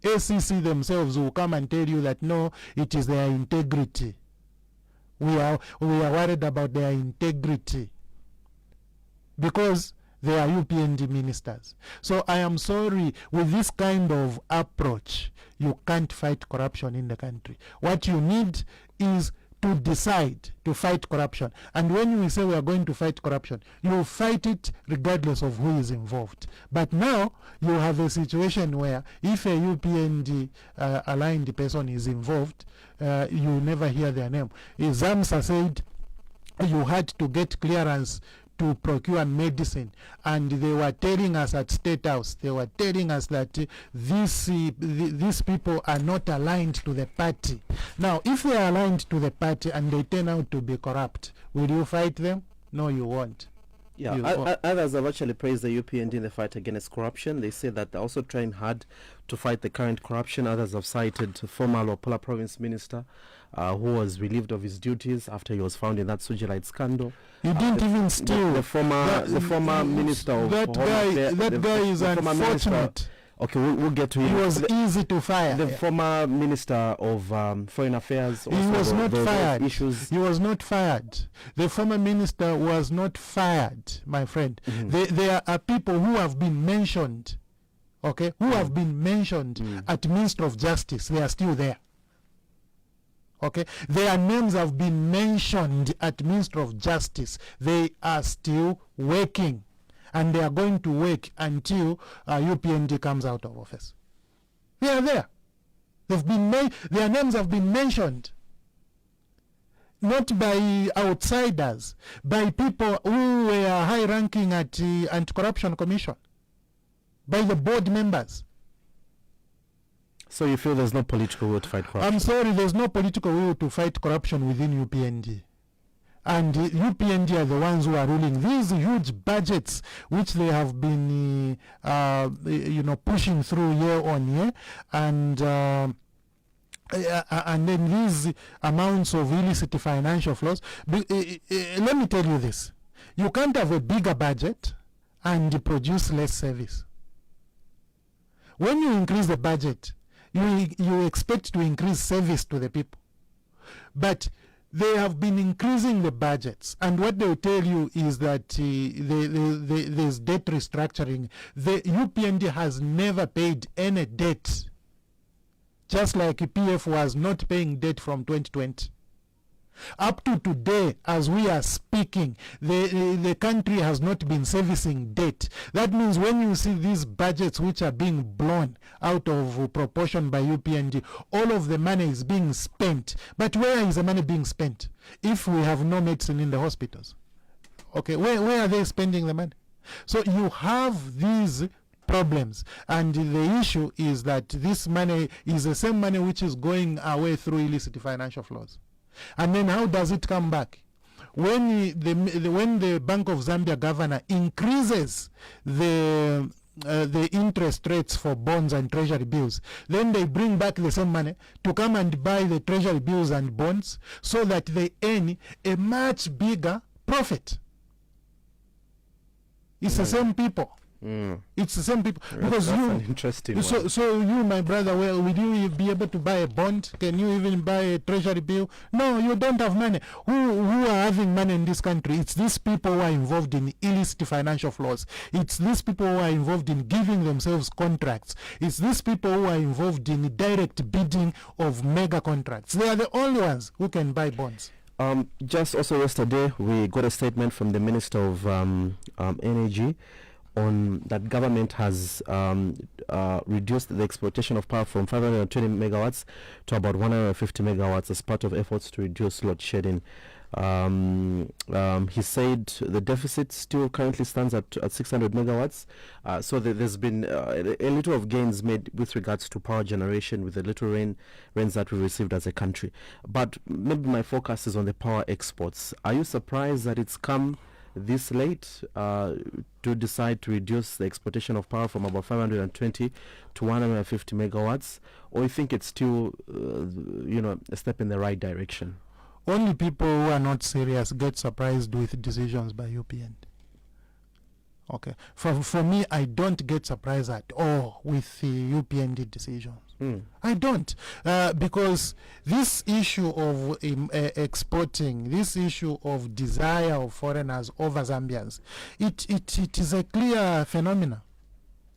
ACC themselves will come and tell you that no, it is their integrity. We are worried about their integrity because they are UPND ministers. So I am sorry, with this kind of approach, you can't fight corruption in the country. What you need is to decide to fight corruption. And when we say we are going to fight corruption, you fight it regardless of who is involved. But now you have a situation where if a UPND aligned person is involved, you never hear their name. Zamsa said you had to get clearance to procure medicine, and they were telling us at State House, they were telling us that these people are not aligned to the party. Now, if they are aligned to the party and they turn out to be corrupt, will you fight them? No, you won't. Yeah, others have actually praised the UPND in the fight against corruption. They say that they're also trying hard to fight the current corruption. Others have cited former Luapula Province Minister who was relieved of his duties after he was found in that Sujilite scandal. He didn't even steal. The former minister of that guy is unfortunate. Okay, we'll get to him. He was easy to fire. The former minister of foreign affairs. He was not fired. Issues. He was not fired. The former minister was not fired, my friend. Mm-hmm. There are people who have been mentioned, okay, who have been mentioned at Minister of Justice. They are still there. Okay, their names have been mentioned at Minister of Justice. They are still working. And they are going to work until UPND comes out of office. They are there. They've been their names have been mentioned, not by outsiders, by people who were high-ranking at the Anti-Corruption Commission, by the board members. So you feel there's no political will to fight corruption? I'm sorry, there's no political will to fight corruption within UPND. And UPND are the ones who are ruling these huge budgets, which they have been, pushing through year on year, and then these amounts of illicit financial flows. Let me tell you this: you can't have a bigger budget and produce less service. When you increase the budget, you expect to increase service to the people, but they have been increasing the budgets, and what they will tell you is that there's debt restructuring. The UPND has never paid any debt, just like PF was not paying debt from 2020. Up to today, as we are speaking, the country has not been servicing debt. That means when you see these budgets which are being blown out of proportion by UPND, all of the money is being spent. But where is the money being spent? If we have no medicine in the hospitals, okay, where are they spending the money? So you have these problems, and the issue is that this money is the same money which is going away through illicit financial flows. And then how does it come back? When the Bank of Zambia governor increases the interest rates for bonds and treasury bills, then they bring back the same money to come and buy the treasury bills and bonds, so that they earn a much bigger profit. It's the same people. It's the same people. Because that's an interesting one. So you, my brother, well, will you be able to buy a bond? Can you even buy a treasury bill? No, you don't have money. Who are having money in this country? It's these people who are involved in illicit financial flows. It's these people who are involved in giving themselves contracts. It's these people who are involved in direct bidding of mega contracts. They are the only ones who can buy bonds. Just also yesterday, we got a statement from the Minister of Energy on that government has reduced the exploitation of power from 520 megawatts to about 150 megawatts as part of efforts to reduce load shedding. He said the deficit still currently stands at 600 megawatts. So there's been a little of gains made with regards to power generation with the little rains that we received as a country. But maybe my focus is on the power exports. Are you surprised that it's come this late to decide to reduce the exportation of power from about 520 to 150 megawatts, or you think it's still a step in the right direction? Only people who are not serious get surprised with decisions by UPND. Okay, for me, I don't get surprised at all with the UPND decisions. I don't, because this issue of exporting, this issue of desire of foreigners over Zambians, it is a clear phenomenon.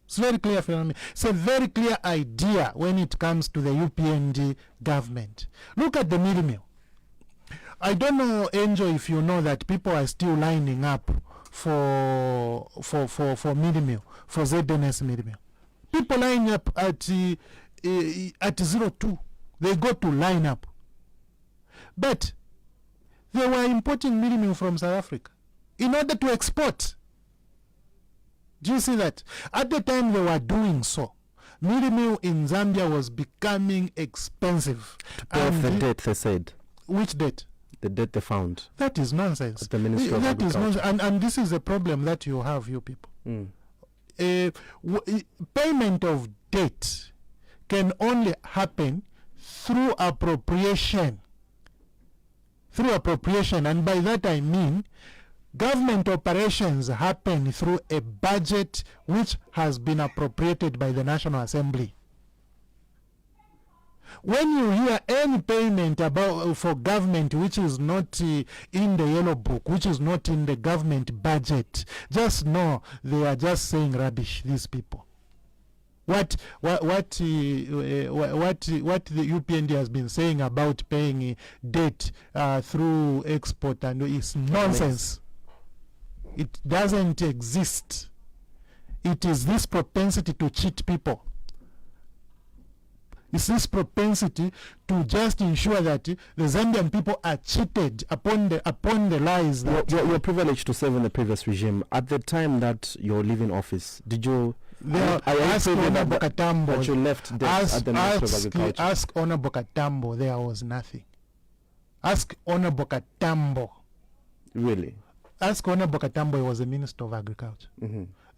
It's a very clear phenomenon. It's a very clear idea when it comes to the UPND government. Look at the meal meal. I don't know, Angel, if you know that people are still lining up for meal meal, for ZNS meal meal. People line up at 02. They go to line up. But they were importing meal meal from South Africa in order to export. Do you see that? At the time they were doing so, meal meal in Zambia was becoming expensive. To pay off the debt, they said. Which debt? The debt they found. That is nonsense. At the Ministry of That is Agriculture. nonsense. And this is a problem that you have, you people. Payment of debt can only happen through appropriation. Through appropriation, and by that I mean government operations happen through a budget which has been appropriated by the National Assembly. When you hear any payment for government which is not in the yellow book, which is not in the government budget, just know they are just saying rubbish, these people. What the UPND has been saying about paying debt through export and is nonsense. It doesn't exist. It is this propensity to cheat people. It's this propensity to just ensure that the Zambian people are cheated upon the lies that You're privileged to serve in the previous regime. At the time that you're leaving office, did you... ask Honorable Katambo. That you left debt at the Ministry of Agriculture? Ask Honorable Katambo, there was nothing. Ask Honorable Katambo. Really? Ask Honorable Katambo, he was the Minister of Agriculture.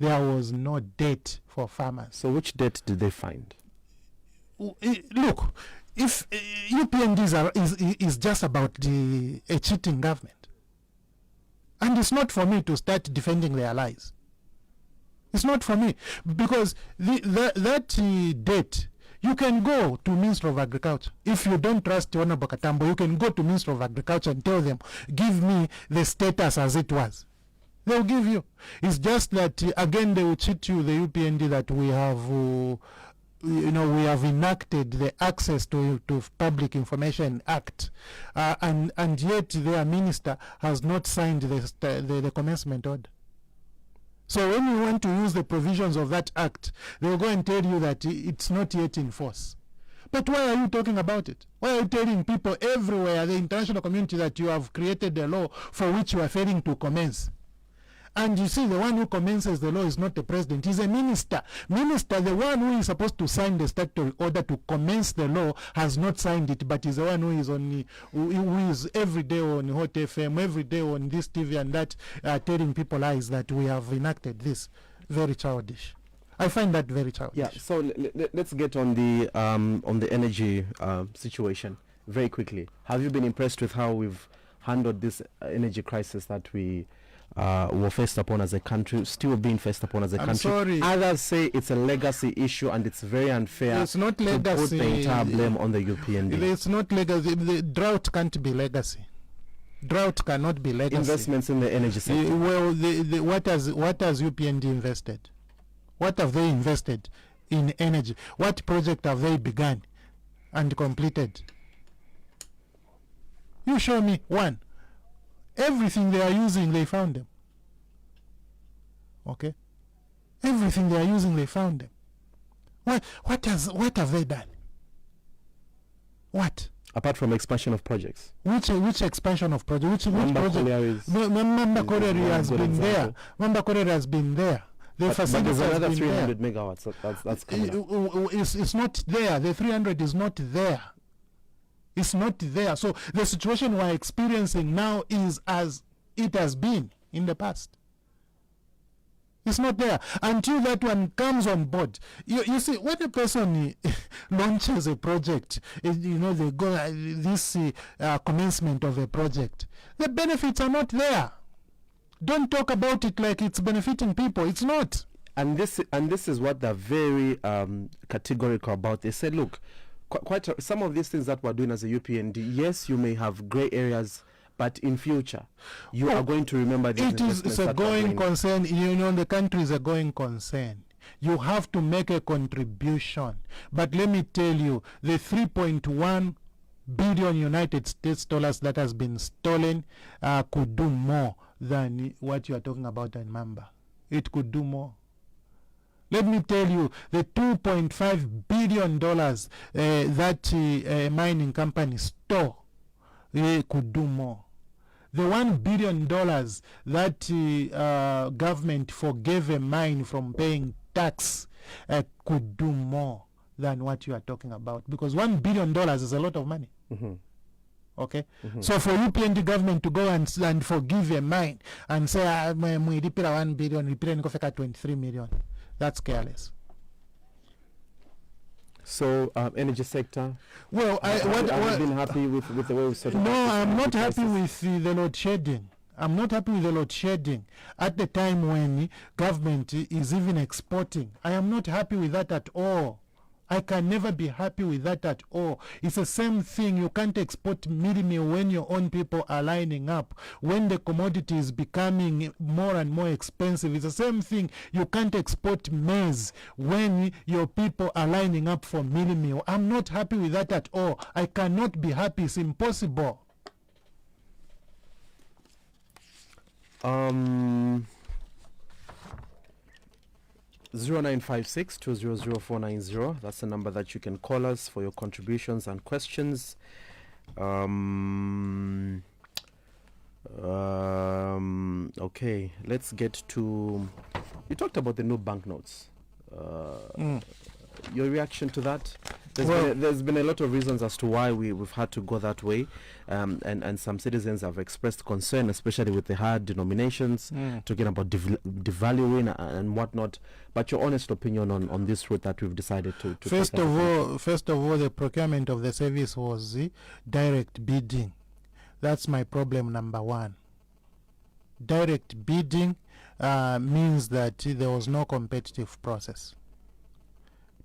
There was no debt for farmers. So which debt did they find? Look, if UPND is just about a cheating government, and it's not for me to start defending their lies. It's not for me, because that debt, you can go to Minister of Agriculture. If you don't trust Honorable Katambo, you can go to Minister of Agriculture and tell them, give me the status as it was. They'll give you. It's just that, again, they will cheat you, the UPND, that we have... we have enacted the Access to Public Information Act, and yet their minister has not signed the commencement order. So when you want to use the provisions of that act, they'll go and tell you that it's not yet in force. But why are you talking about it? Why are you telling people everywhere, the international community, that you have created a law for which you are failing to commence? And you see, the one who commences the law is not the president, he's a minister. Minister, the one who is supposed to sign the statutory order to commence the law, has not signed it, but is the one who is who is every day on Hot FM, every day on this TV and that, telling people lies that we have enacted this. Very childish. I find that very childish. Yeah. So let's get on the energy situation very quickly. Have you been impressed with how we've handled this energy crisis that we were faced upon as a country, still being faced upon as a country? Sorry. Others say it's a legacy issue and it's very unfair. It's not to legacy. put the entire blame on the UPND. It's not legacy. The drought can't be legacy. Drought cannot be legacy. Investments in the energy sector. Well, what has UPND invested? What have they invested in energy? What project have they begun and completed? You show me one. Everything they are using, they found them. Okay? Everything they are using, they found them. What have they done? What? Apart from expansion of projects. Which expansion of projects? Which project? Mamba Colliery has been there. Mamba Colliery has been there. But there's another 300 megawatts. So that's coming up. It's not there. The 300 is not there. It's not there. So the situation we're experiencing now is as it has been in the past. It's not there. Until that one comes on board. You see, when a person launches a project, they go this commencement of a project, the benefits are not there. Don't talk about it like it's benefiting people. It's not. And this is what they're very categorical about. They said, look, some of these things that we're doing as a UPND, yes, you may have gray areas, but in future, you are going to remember these investments. It's a going concern. The country is a going concern. You have to make a contribution. But let me tell you, the 3.1 billion United States dollars that has been stolen could do more than what you are talking about in Mamba. It could do more. Let me tell you, the $2.5 billion that mining company stole could do more. The $1 billion that government forgave a mine from paying tax could do more than what you are talking about. Because $1 billion is a lot of money. Okay? So for UPND government to go and forgive a mine and say, we repair 1 billion, repair 23 million. That's careless. So, energy sector. Well, have you been happy with the way we set up? No, I'm not happy with the load shedding. I'm not happy with the load shedding at the time when government is even exporting. I am not happy with that at all. I can never be happy with that at all. It's the same thing. You can't export meal when your own people are lining up. When the commodity is becoming more and more expensive, it's the same thing. You can't export maize when your people are lining up for meal. I'm not happy with that at all. I cannot be happy. It's impossible. 0956 200 That's the number that you can call us for your contributions and questions. Okay, let's get to. You talked about the new banknotes. Your reaction to that? There's been a lot of reasons as to why we've had to go that way, and some citizens have expressed concern, especially with the higher denominations, talking about devaluing and whatnot. But your honest opinion on this route that we've decided to first of all, the procurement of the service was direct bidding. That's my problem number one. Direct bidding means that there was no competitive process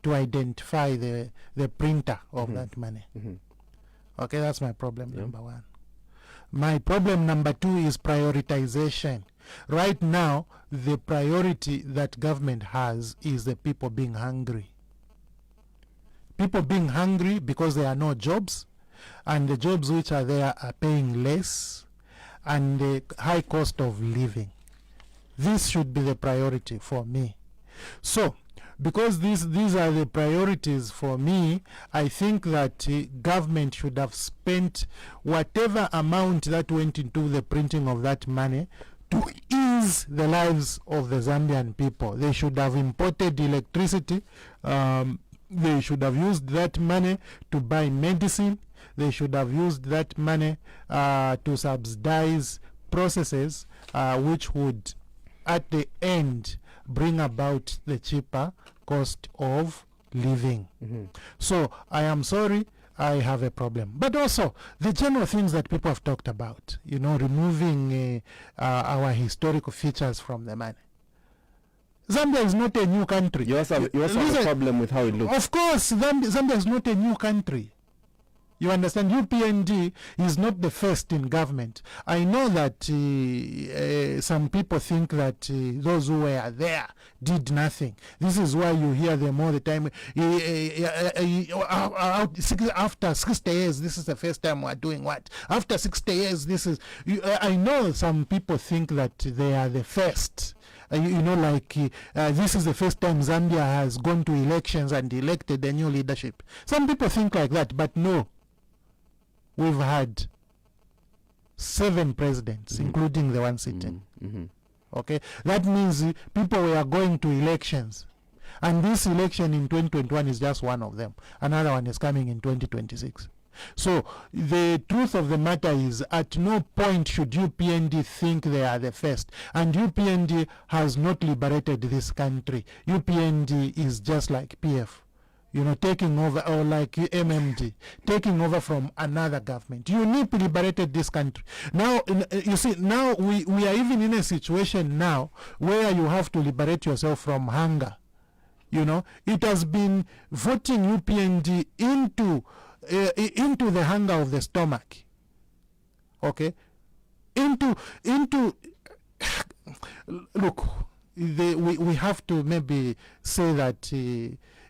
to identify the printer of that money. Okay, that's my problem number one. My problem number two is prioritization. Right now, the priority that government has is the people being hungry. People being hungry because there are no jobs, and the jobs which are there are paying less, and the high cost of living. This should be the priority for me. So, because these are the priorities for me, I think that government should have spent whatever amount that went into the printing of that money to ease the lives of the Zambian people. They should have imported electricity. They should have used that money to buy medicine. They should have used that money to subsidize processes which would, at the end, bring about the cheaper cost of living. So I am sorry, I have a problem. But also the general things that people have talked about, removing our historical features from the money. Zambia is not a new country. You also have a problem with how it looks. Of course, Zambia is not a new country. You understand, UPND is not the first in government. I know that some people think that those who were there did nothing. This is why you hear them all the time. After 60 years, this is the first time we're doing what? After 60 years, this is... I know some people think that they are the first. This is the first time Zambia has gone to elections and elected a new leadership. Some people think like that, but no. We've had 7 presidents, including the one sitting. Okay, that means people were going to elections, and this election in 2021 is just one of them. Another one is coming in 2026. So the truth of the matter is, at no point should UPND think they are the first. And UPND has not liberated this country. UPND is just like PF. Taking over, or like MMD, taking over from another government. UNIP liberated this country. Now, you see, now we are even in a situation now where you have to liberate yourself from hunger. It has been voting UPND into the hunger of the stomach. Okay? Look, we have to maybe say that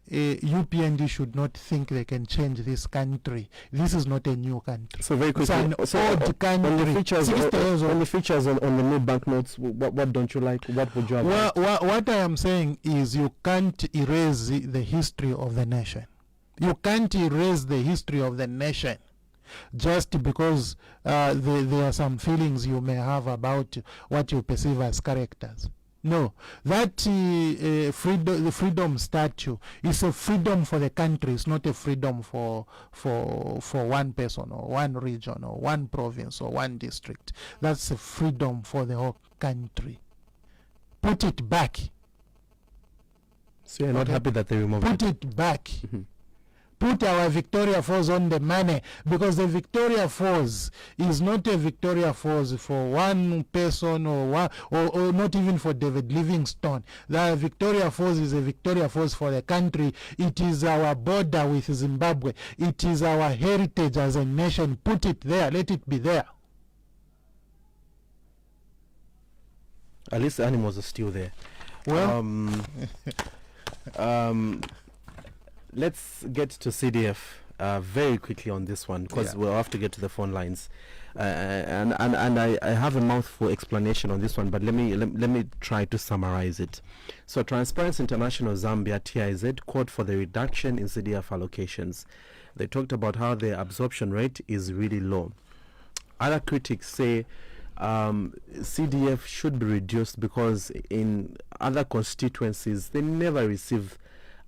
UPND should not think they can change this country. This is not a new country. So very quickly, it's an old country. On the features on the new banknotes, what don't you like? What would you have? What I am saying is, you can't erase the history of the nation. You can't erase the history of the nation just because there are some feelings you may have about what you perceive as characters. No, that the freedom statue is a freedom for the country. It's not a freedom for one person or one region or one province or one district. That's a freedom for the whole country. Put it back. So you're not happy that they removed it? Put it back. Put our Victoria Falls on the money, because the Victoria Falls is not a Victoria Falls for one person or not even for David Livingstone. The Victoria Falls is a Victoria Falls for the country. It is our border with Zimbabwe. It is our heritage as a nation. Put it there. Let it be there. At least the animals are still there. Well, let's get to CDF. very quickly on this one, because we'll have to get to the phone lines. And I have a mouthful explanation on this one, but let me try to summarize it. So Transparency International Zambia, TIZ, called for the reduction in CDF allocations. They talked about how the absorption rate is really low. Other critics say CDF should be reduced because in other constituencies they never receive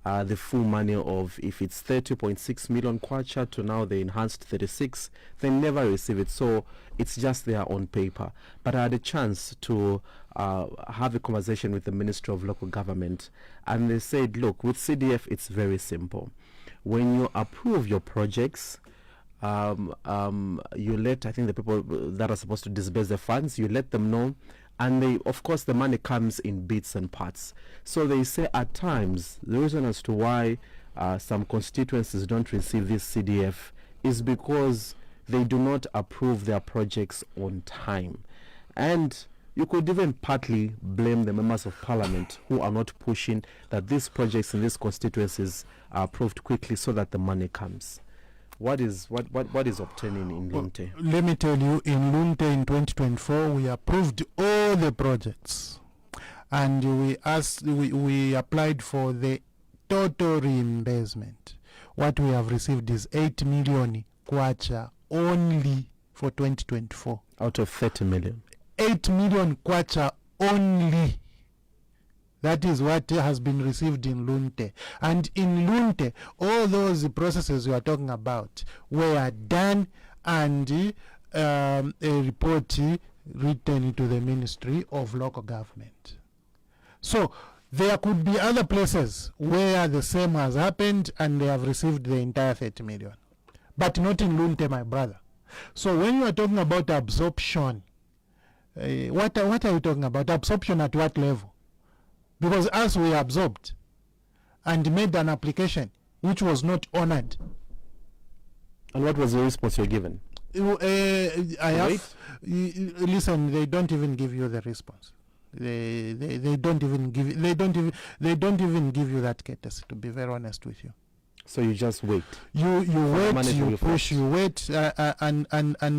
the full money of, if it's 30.6 million kwacha to now the enhanced 36, they never receive it. So it's just there on paper. But I had a chance to have a conversation with the Ministry of Local Government, and they said, look, with CDF it's very simple. When you approve your projects, you let, I think, the people that are supposed to disburse the funds, you let them know, and they, of course, the money comes in bits and parts. So they say at times the reason as to why some constituencies don't receive this CDF is because they do not approve their projects on time. And you could even partly blame the members of parliament who are not pushing that these projects in these constituencies are approved quickly so that the money comes. What is obtaining in Lunte? Let me tell you, in Lunte in 2024, we approved all the projects, and we applied for the total reimbursement. What we have received is 8 million kwacha only for 2024. Out of 30 million. 8 million kwacha only. That is what has been received in Lunte. And in Lunte, all those processes you are talking about were done, and a report written to the Ministry of Local Government. So there could be other places where the same has happened and they have received the entire 30 million. But not in Lunte, my brother. So when you are talking about absorption, what are you talking about? Absorption at what level? Because as we absorbed and made an application which was not honored. And what was the response you're given? Listen, they don't even give you the response. They don't even give you that courtesy, to be very honest with you. So you just wait. You wait, you push, you wait, and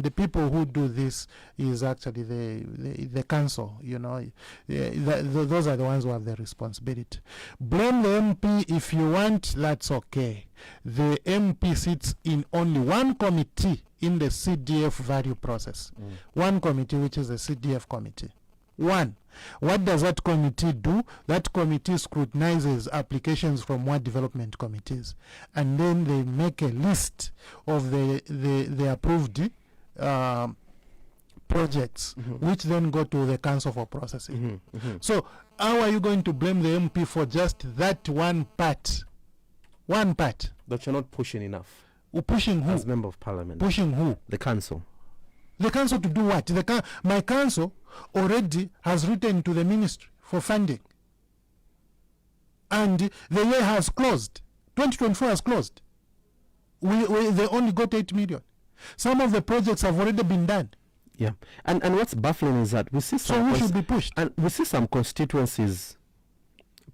the people who do this is actually the council. You know, those are the ones who have the responsibility. Blame the MP if you want. That's okay. The MP sits in only one committee in the CDF value process. One committee, which is the CDF committee. One. What does that committee do? That committee scrutinizes applications from what development committees, and then they make a list of the approved projects, which then go to the council for processing. So how are you going to blame the MP for just that one part? One part. That you're not pushing enough. Pushing who? As member of parliament. Pushing who? The council. The council to do what? My council already has written to the ministry for funding. And the year has closed. 2024 has closed. They only got 8 million. Some of the projects have already been done. Yeah. And what's baffling is that we see some... So who should be pushed? And we see some constituencies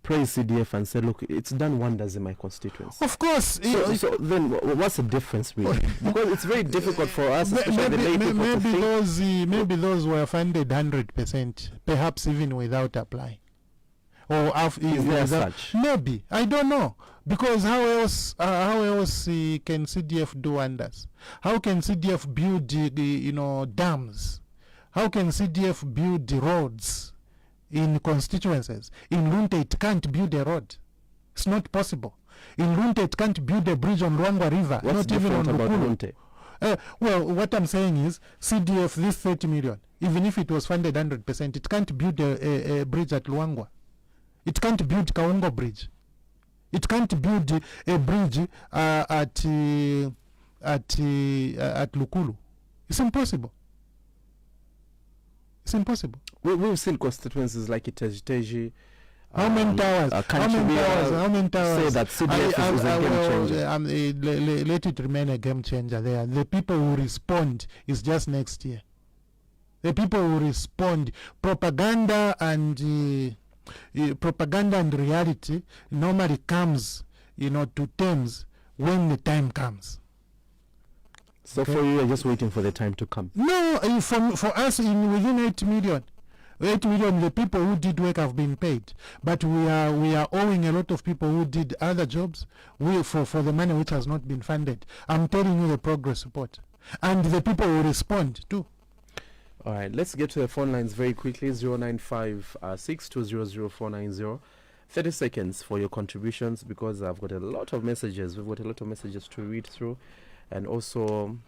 praise CDF and say, look, it's done wonders in my constituency. Of course. So then what's the difference really? Because it's very difficult for us, especially the lay people, maybe those were funded 100%, perhaps even without applying. Or is there such? Maybe. I don't know. Because how else can CDF do wonders? How can CDF build dams? How can CDF build roads in constituencies? In Lunte, it can't build a road. It's not possible. In Lunte, it can't build a bridge on Luangwa River. What's not even on about Lunte. Well, what I'm saying is, CDF, this 30 million, even if it was funded 100%, it can't build a bridge at Luangwa. It can't build Kaungo Bridge. It can't build a bridge at Lukulu. It's impossible. It's impossible. We've seen constituencies like Iteji. How many towers? How many towers? Say that CDF is a game changer. Let it remain a game changer there. The people who respond is just next year. The people who respond, propaganda and reality normally comes, to terms when the time comes. So for you, you're just waiting for the time to come. No, for us, within 8 million, the people who did work have been paid, but we are owing a lot of people who did other jobs for the money which has not been funded. I'm telling you the progress report, and the people will respond too. All right, let's get to the phone lines very quickly. 095-6200-490. 30 seconds for your contributions, because I've got a lot of messages. We've got a lot of messages to read through, and also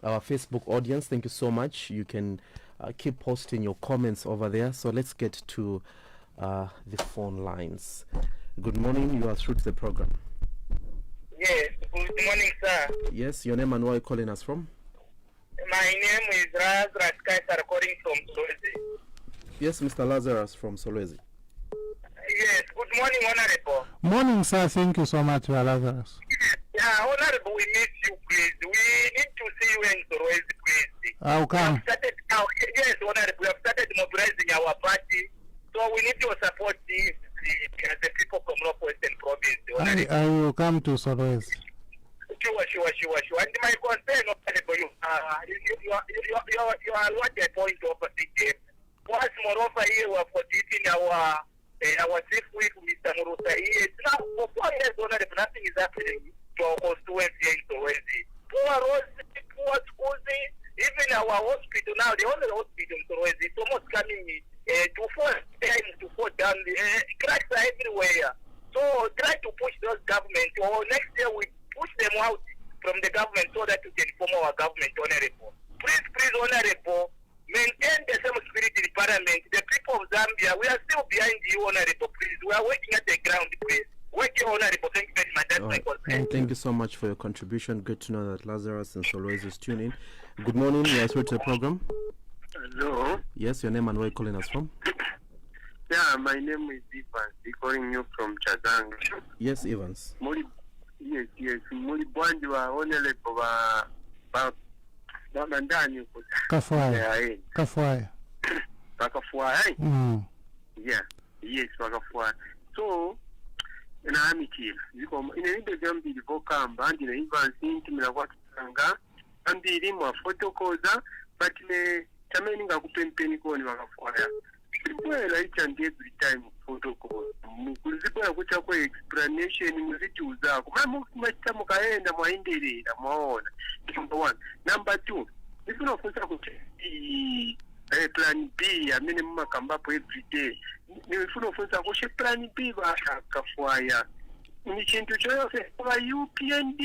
our Facebook audience. Thank you so much. You can keep posting your comments over there. So let's get to the phone lines. Good morning. You are through to the program. Yes, good morning, sir. Yes, your name and where are you calling us from? My name is Lazarus Kaisar, calling from Solwezi. Yes, Mr. Lazarus from Solwezi. Yes, good morning, Honorable. Morning, sir. Thank you so much, Lazarus. Yeah, Honorable, we need you, please. We need to see you in Solwezi, please. How come? Yes, Honorable, we have started mobilizing our party, so we need your support, the people from Northwestern Province. I will come to Solwezi. Sure. And my concern, Honorable, you are what the point of the game. Once moreover here, we have got it in our chief whip, Mr. Muruta. Now, for 4 years, Honorable, nothing is happening to our constituency in Solwezi. Poor roads, poor schools, even our hospital now, the only hospital in Solwezi, it's almost coming to 4 down. Cracks are everywhere. So try to push those governments, or next year we push them out from the government so that we can form our government, Honorable. Please, Honorable, maintain the same spirit in Parliament. The people of Zambia, we are still behind you, Honorable. Please, we are waiting at the ground, please. Work your Honorable. Thank you very much. That's my concern. Thank you so much for your contribution. Good to know that Lazarus and Solwezi is tuning in. Good morning. You are through to the program. Hello. Yes, your name and where are you calling us from? Yeah, my name is Evans. I'm calling you from Chadang. Yes, Evans. Yes. Muli bwandi wa honorable ba mandani uko. Kafwaya. Kafwaya. Yeah. Yes, Kafwaya. So, naamikira. Ziko inende jambi livokamba andi na Evans intimira kwa kitanga. Ambiri mwa fotokoza but ne tameni ngakupempeni koni Kafwaya. Well, each and every time protocol. Mukuzibwa kucha kwa explanation muziti zako. Mama mukaenda mwaendelea mwaona. Number 1. Number 2. Ifuna kusa kucha plan B amene mumakambapo every day. Nifuna kusa kucha plan B Kafwaya. Ni chintu choyose kwa UPND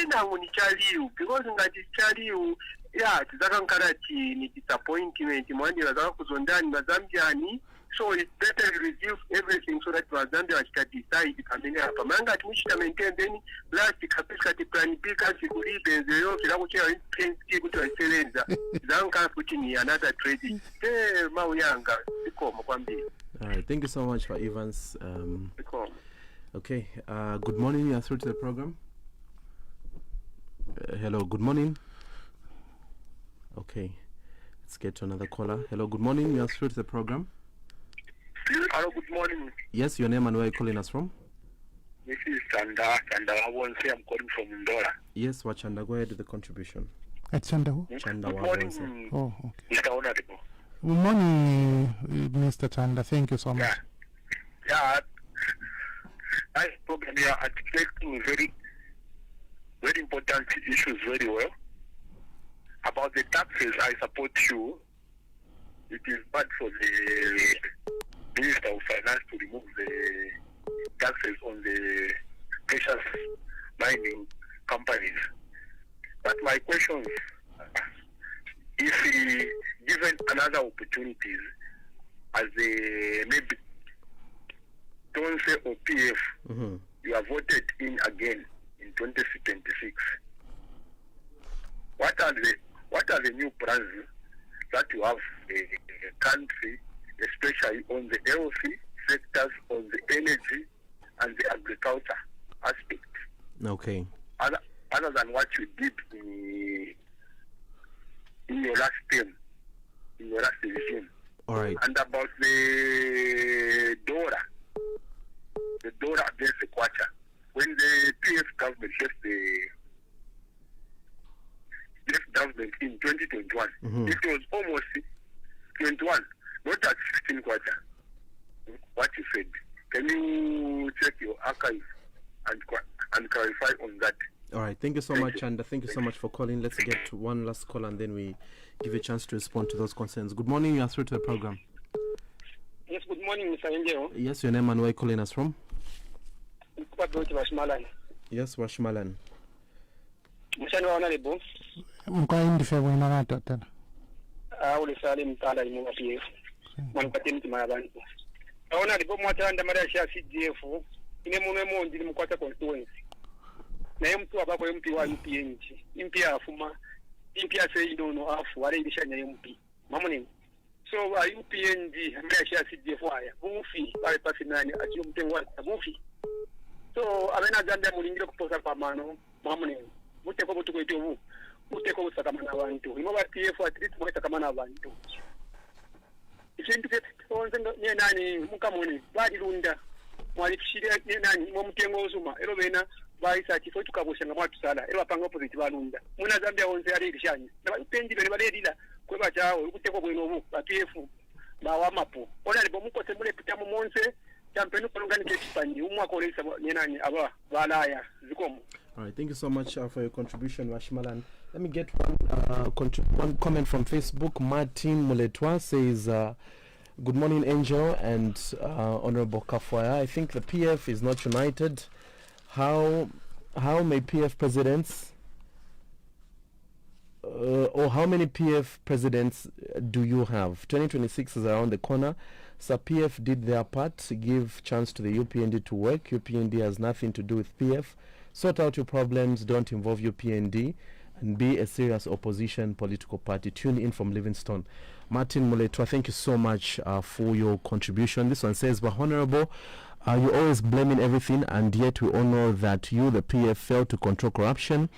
na unichaliu because ngati chaliu yeah, tizakankarati ni disappointment mwandira zaka kuzondani mazambiani, so it's better to reduce everything so that Zambia can decide pamene apa manga timuchita maintain then last kapisa ti plan B kasi kulibenze yo kila kuchira intensive kuti waselenza zanka futi ni another trading mauyanga ikoma kwambiri. All right, thank you so much for Evans. Okay, good morning. You are through to the program. Hello, good morning. Okay, let's get to another caller. Hello, good morning. You are through to the program. Hello, good morning. Yes, your name and where are you calling us from? This is Chanda. I won't say I'm calling from Ndora. Yes, Wachanda, go ahead with the contribution. Chanda who? Chanda, good morning, oh, okay. Mr. Honorable. Good morning, Mr. Chanda. Thank you so much. Yeah. I program you are articulating very important issues very well. About the taxes, I support you. It is bad for the Minister of Finance to remove the taxes on the precious mining companies. But my question is, if he given another opportunities as a maybe don't say OPF, you are voted in again in 2026. What are the new plans that you have a country, especially on the healthy sectors, on the energy and the agriculture aspect? Okay. Other than what you did in your last term, in your last regime. All right. And about the dollar against the kwacha. When the PF government left the development in 2021. It was almost 21, not at 16 quarter. What you said. Can you check your archive and clarify on that? All right, thank you so much, and thank you so much for calling. Let's get to one last call, and then we give you a chance to respond to those concerns. Good morning, you are through to the program. Yes, good morning, Mr. Angelo. Yes, your name and where you calling us from? Washmalan. Yes, Washmalan. Mshani honorable. Mkaindi fe wina nato tena. Ule sali mtala imuwa PF. Mwanipati mtima ya bantu. Honorable mwatanda mara ya CDF. Ine munu emondi ni mkwata constituency. Na ye mtu abako MP wa UPNG. MP afuma. MP ase inono afu. Wale ilishanya MP. Mamuni. So UPNG mara ya CDF waya. Bufi. Wale pasi nani. Achiyo mtengu wa bufi. So abena Zambia mulingire kuposa kwa mano. Mamuni. Muteko butuko itovu. Muteko busakamana abantu. Imoba PF at least mutakamana abantu. Ikintu onzenga nye nani mukamuni bali lunda. Mwalifishiria nye nani mo mutengo ozuma. Ero bena baisa kifo tukabushanga mwatu sala. Ero apanga opposite balunda. Muna Zambia onze ali lishanye. Na upendi bene balelila kweba chao ukuteko bweno bu ba PF ba wamapo. Ona libo mukote mule pitamu monse. Champenu kolongani kechipandi. Umwa kolesa nye nani aba balaya zikomo. All right, thank you so much for your contribution, Washmalan. Let me get one comment from Facebook. Martin Mutotwe says, good morning, Angel and Honorable Kafwaya. I think the PF is not united. How may PF presidents, or how many PF presidents do you have? 2026 is around the corner. So PF did their part, give chance to the UPND to work. UPND has nothing to do with PF. Sort out your problems, don't involve UPND, and be a serious opposition political party. Tune in from Livingstone. Martin Mutotwe, thank you so much for your contribution. This one says, but Honorable, you're always blaming everything, and yet we all know that you, the PF, failed to control corruption.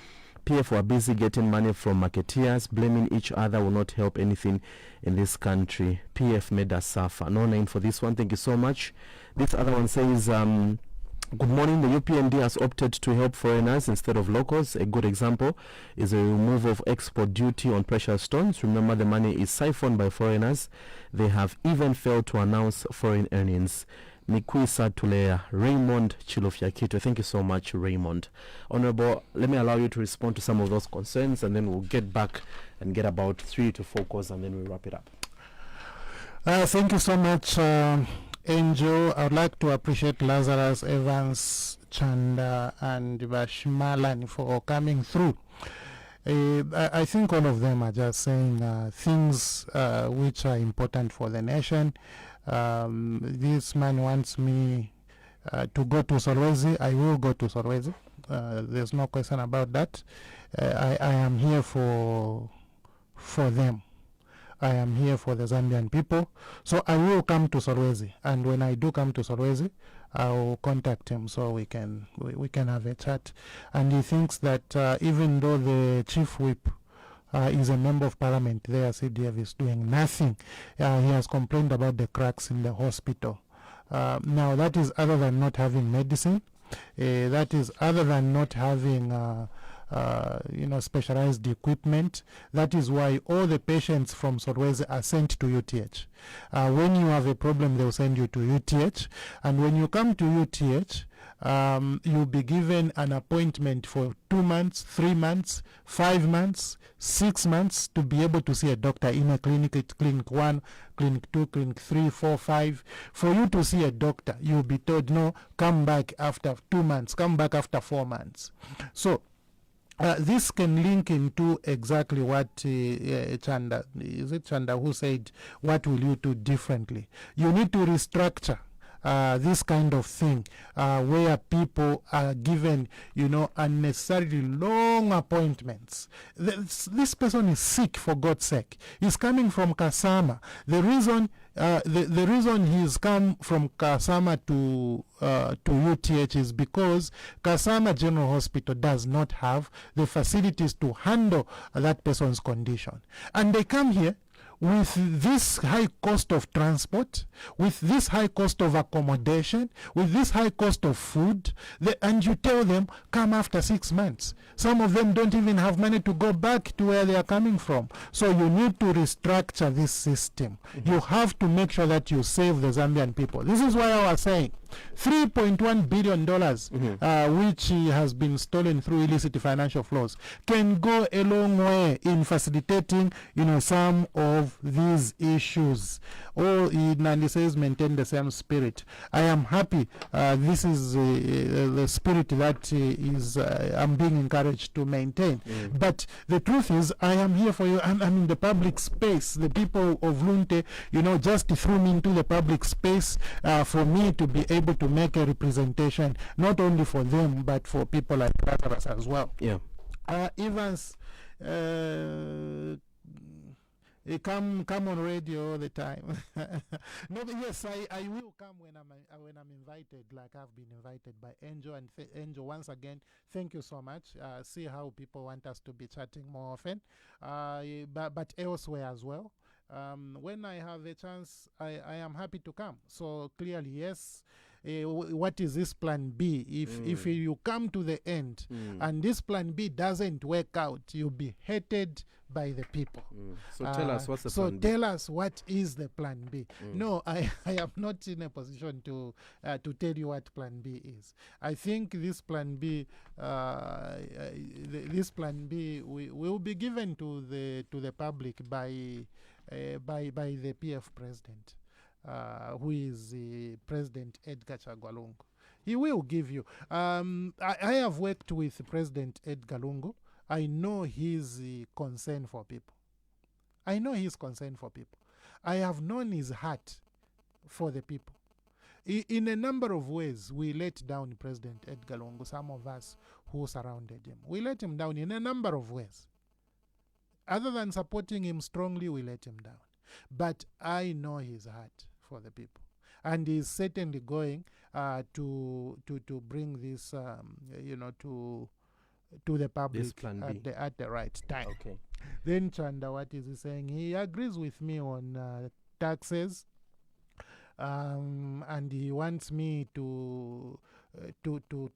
PF were busy getting money from marketeers. Blaming each other will not help anything in this country. PF made us suffer. No name for this one. Thank you so much. This other one says, good morning. The UPND has opted to help foreigners instead of locals. A good example is a removal of export duty on precious stones. Remember, the money is siphoned by foreigners. They have even failed to announce foreign earnings. Mikwisa Tulea, Raymond Chilofyakito. Thank you so much, Raymond. Honorable, let me allow you to respond to some of those concerns, and then we'll get back and get about 3 to 4 calls, and then we'll wrap it up. Thank you so much, Angel. I would like to appreciate Lazarus, Evans, Chanda, and Washmalan for coming through. I think all of them are just saying things which are important for the nation. This man wants me to go to Solwezi. I will go to Solwezi. There's no question about that. I am here for them. I am here for the Zambian people. So I will come to Solwezi, and when I do come to Solwezi, I will contact him so we can have a chat. And he thinks that even though the chief whip is a member of parliament there, CDF is doing nothing. He has complained about the cracks in the hospital. Now that is other than not having medicine. That is other than not having specialized equipment. That is why all the patients from Solwezi are sent to UTH. When you have a problem, they'll send you to UTH. And when you come to UTH, you'll be given an appointment for 2 months, 3 months, 5 months, 6 months to be able to see a doctor in a clinic. It's clinic 1, clinic 2, clinic 3, 4, 5. For you to see a doctor, you'll be told, no, come back after 2 months, come back after 4 months. So this can link into exactly what Chanda, is it Chanda who said, what will you do differently? You need to restructure this kind of thing where people are given, unnecessarily long appointments. This person is sick, for God's sake. He's coming from Kasama. The reason he's come from Kasama to UTH is because Kasama General Hospital does not have the facilities to handle that person's condition. And they come here with this high cost of transport, with this high cost of accommodation, with this high cost of food, and you tell them, come after 6 months. Some of them don't even have money to go back to where they are coming from. So you need to restructure this system. You have to make sure that you save the Zambian people. This is why I was saying $3.1 billion, which has been stolen through illicit financial flows, can go a long way in facilitating, some of these issues. All Nandi says maintain the same spirit. I am happy. This is the spirit that is I'm being encouraged to maintain. But the truth is, I am here for you. I'm in the public space. The people of Lunte, just threw me into the public space for me to be able to make a representation, not only for them, but for people like Lazarus as well. Yeah. Evans, come on radio all the time. No, but yes, I will come when I'm invited, like I've been invited by Angel. And Angel, once again, thank you so much. See how people want us to be chatting more often, but elsewhere as well. When I have a chance, I am happy to come. So clearly, yes. What is this plan B? If you come to the end and this plan B doesn't work out, you'll be hated by the people. So tell us what's the plan B. So tell us what is the plan B. No, I am not in a position to tell you what plan B is. I think this plan B, we will be given to the public by the PF president. Who is President Edgar Chagwa Lungu. He will give you. I have worked with President Edgar Lungu. I know his concern for people. I have known his heart for the people. In a number of ways, we let down President Edgar Lungu, some of us who surrounded him. We let him down in a number of ways. Other than supporting him strongly, we let him down. But I know his heart for the people, and he's certainly going to bring this to the public at the right time. Okay. Then Chanda, what is he saying? He agrees with me on taxes, and he wants me to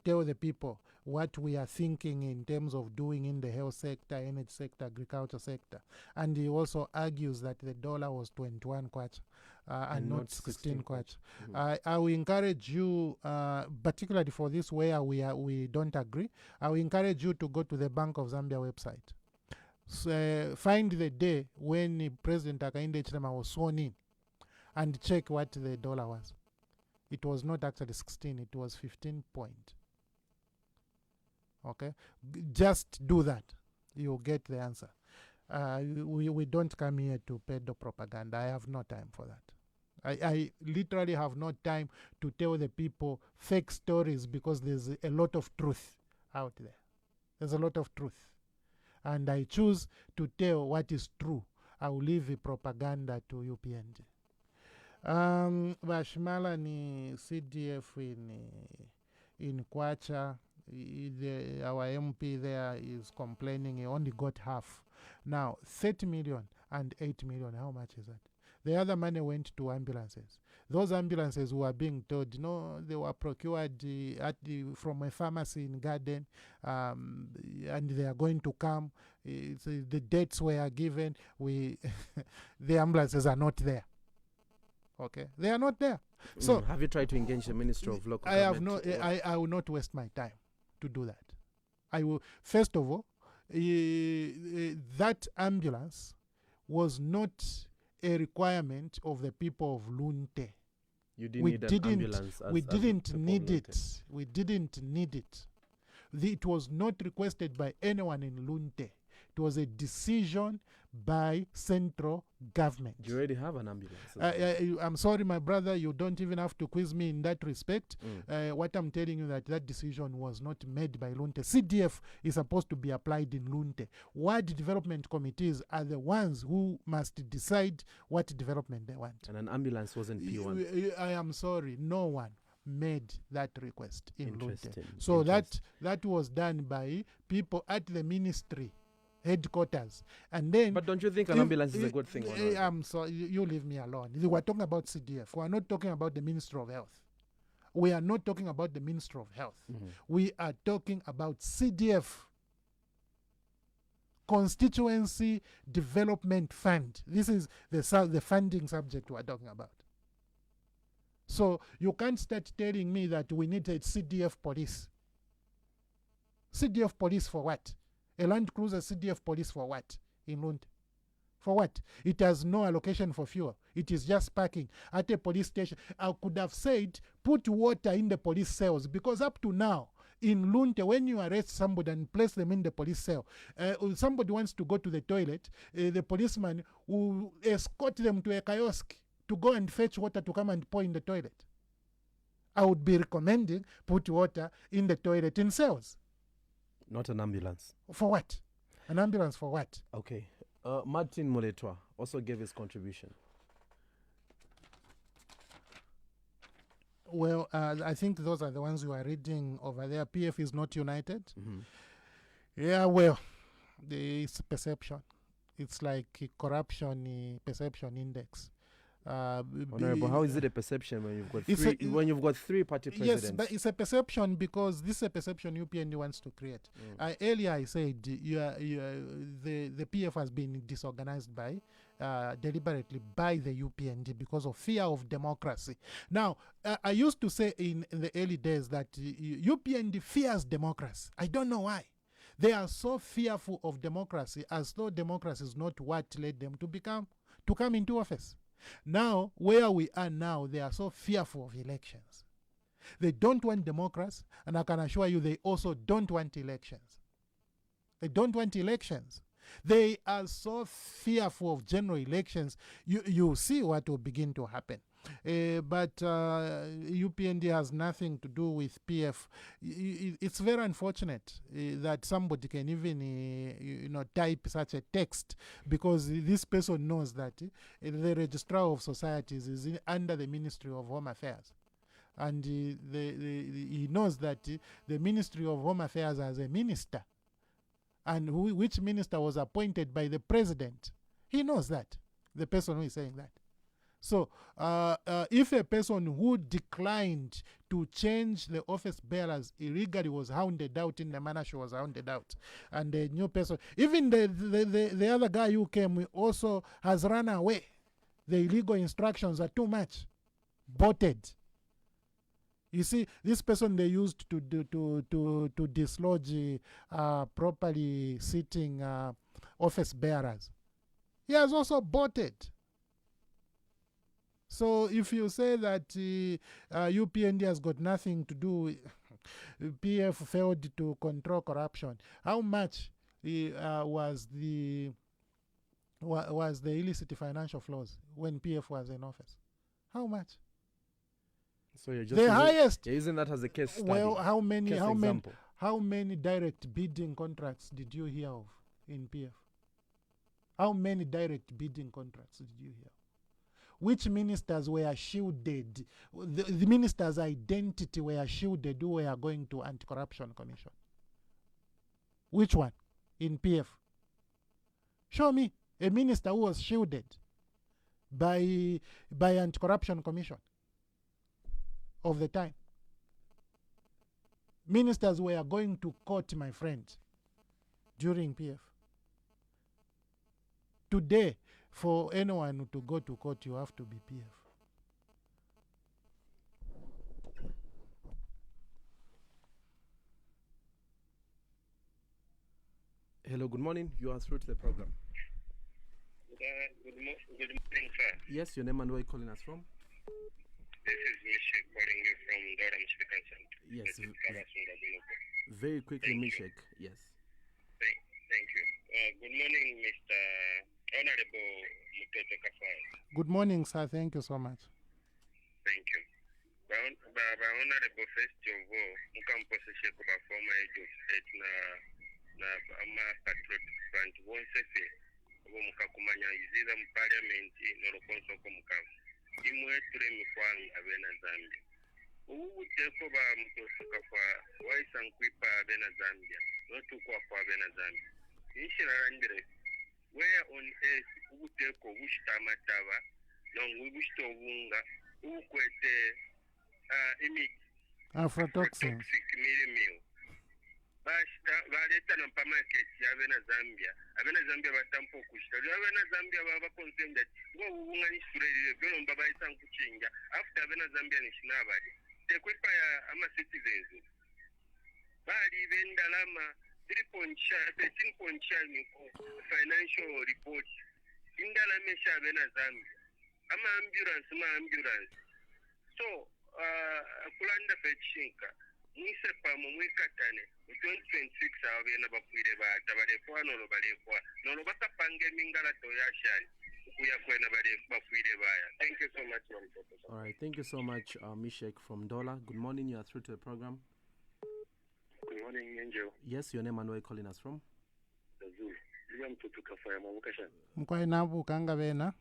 tell the people what we are thinking in terms of doing in the health sector, energy sector, agriculture sector. And he also argues that the dollar was 21 kwacha and not 16 kwacha. I will encourage you, particularly for this where we don't agree, I will encourage you to go to the Bank of Zambia website. So, find the day when President Hakainde Hichilema was sworn in and check what the dollar was. It was not actually 16, it was 15 point. Okay? Just do that. You'll get the answer. We don't come here to peddle propaganda. I have no time for that. I literally have no time to tell the people fake stories because there's a lot of truth out there. There's a lot of truth. And I choose to tell what is true. I will leave the propaganda to UPNG. Bashmala ni CDF in Kwacha. Our MP there is complaining he only got half. Now 30 million and 8 million, how much is that? The other money went to ambulances. Those ambulances were being told, they were procured from a pharmacy in Garden, and they are going to come. The dates were given. The ambulances are not there. Okay, they are not there. So have you tried to engage the Minister of Local I Government? have no. I will not waste my time to do that. I will first of all, that ambulance was not a requirement of the people of Lunte. You didn't need an ambulance. We didn't need it. We didn't need it. It was not requested by anyone in Lunte. It was a decision by central government. You already have an ambulance. I'm sorry, my brother, you don't even have to quiz me in that respect. What I'm telling you that decision was not made by Lunte. CDF is supposed to be applied in Lunte. Ward development committees are the ones who must decide what development they want. And an ambulance wasn't P1. I am sorry, no one made that request in Lunte. So that was done by people at the ministry. headquarters. And then, but don't you think an ambulance is a good thing? I'm sorry, you leave me alone. We're talking about CDF. We're not talking about the Ministry of Health. We are not talking about the Ministry of Health. We are talking about CDF, Constituency Development Fund. This is the funding subject we're talking about. So you can't start telling me that we need a CDF police. CDF police for what? A Land Cruiser CDF police for what in Lunte? For what? It has no allocation for fuel. It is just parking at a police station. I could have said, put water in the police cells, because up to now, in Lunte, when you arrest somebody and place them in the police cell, somebody wants to go to the toilet, the policeman will escort them to a kiosk to go and fetch water to come and pour in the toilet. I would be recommending put water in the toilet in cells. Not an ambulance. For what? An ambulance for what? Okay. Martin Moletwa also gave his contribution. Well, I think those are the ones you are reading over there. PF is not united. Yeah, well, it's perception. It's like a corruption perception index. Honorable, how is it a perception when you've got three party presidents? Yes, but it's a perception because this is a perception UPND wants to create. Earlier I said the PF has been disorganized deliberately by the UPND because of fear of democracy. Now, I used to say in the early days that UPND fears democracy. I don't know why. They are so fearful of democracy, as though democracy is not what led them to come into office. Now, where we are now, they are so fearful of elections. They don't want democracy, and I can assure you they also don't want elections. They don't want elections. They are so fearful of general elections. You see what will begin to happen. But UPND has nothing to do with PF. It's very unfortunate that somebody can even type such a text, because this person knows that the Registrar of Societies is under the Ministry of Home Affairs. And he knows that the Ministry of Home Affairs has a minister, and which minister was appointed by the president. He knows that, the person who is saying that. So, if a person who declined to change the office bearers illegally was hounded out in the manner she was hounded out, and the new person, even the other guy who came also has run away. The illegal instructions are too much. Botted. You see, this person they used to dislodge properly sitting office bearers. He has also botted. So if you say that UPND has got nothing to do, PF failed to control corruption, how much was the illicit financial flows when PF was in office? How much? So you're just the highest. You're using that as a case study. Well, how many direct bidding contracts did you hear of in PF? How many direct bidding contracts did you hear? Which ministers were shielded? The ministers' identity were shielded who were going to Anti-Corruption Commission. Which one in PF? Show me a minister who was shielded by Anti-Corruption Commission of the time. Ministers were going to court, my friend, during PF. Today, for anyone to go to court, you have to be PF. Hello, good morning. You are through to the program. Good morning, sir. Yes, your name and where you calling us from? This is Mishek calling you from Durham Speaker Center. Yes. Very quickly, Mishek. Yes. Thank you. Good morning, Mr. Honorable Mutotwe Kafwaya. Good morning, sir. Thank you so much. Thank you. Honorable, first of all, Mkamposa Sheku, former head of state na Patriotic Front, won't say mukakumanya izira mu parliament n'olukonso ko mukavu imweture mikwanga abena Zambia ubuteko ba Mutotwe Kafwaya waisa nkwipa abena Zambia notukwa kwa abena Zambia inshiralandire where on earth ubuteko bushitamataba nongu bushitobunga ukwete imiti aflatoxins milimio baleta na market abena Zambia batampo kushita abena Zambia baba concerned that ngo ubunga ni surele belo mbaba isankuchinga after abena Zambia ni shinabali tekwipa ya ama citizens bali bendalama 13.5 ni financial report indala mesha abena Zambia ama ambulance so kulanda fechinka mwise pamo mwikatane 2026 abena bakwire bata balekwa nolo balekwa nolo bakapange mingala to yashali kuya kwena bakwire baya. Thank you so much, Mutotwe. All right, thank you so much, Mishek from Dola. Good morning, you are through to the program. Good morning, Angel. Yes, your name and where you calling us from? Zulu. Mutotwe Kafwaya mawukasha. mkwayinabu kanga bena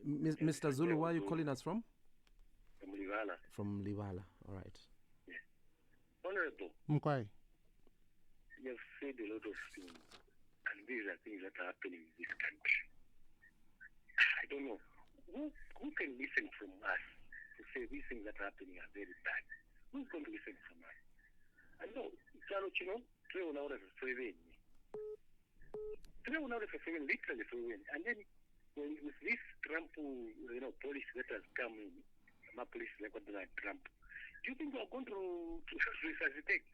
Mr. Zulu, where are you calling us from? From Livala. From Livala, all right. Yeah. Honorable, mkwai you have said a lot of things, and these are things that are happening in this country. I don't know. Who can listen from us to say these things that are happening are very bad? Who's going to listen from us? I know, literally freeway. And then with this Trump, policy that has come in, my police like Trump, do you think we are going to resuscitate?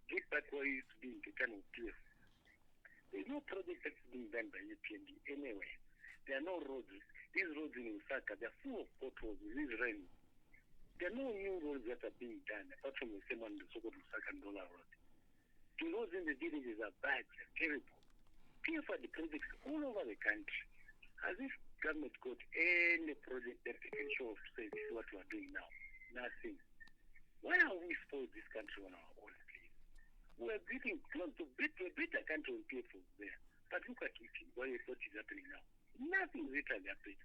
Get back where it used to be in Kitano Clear. There's no project that's being done by UPND anywhere. There are no roads. These roads in Lusaka, they're full of potholes. This rain. There are no new roads that are being done apart from the same one, the so-called Lusaka and Dola Road. The roads in the villages are bad, they're terrible. Pay for the projects all over the country. Has this government got any project that they can show to say this is what we are doing now? Nothing. Why are we spoiled this country on our own, please? We are getting close to a better country on people there. But look at what is happening now. Nothing literally happened.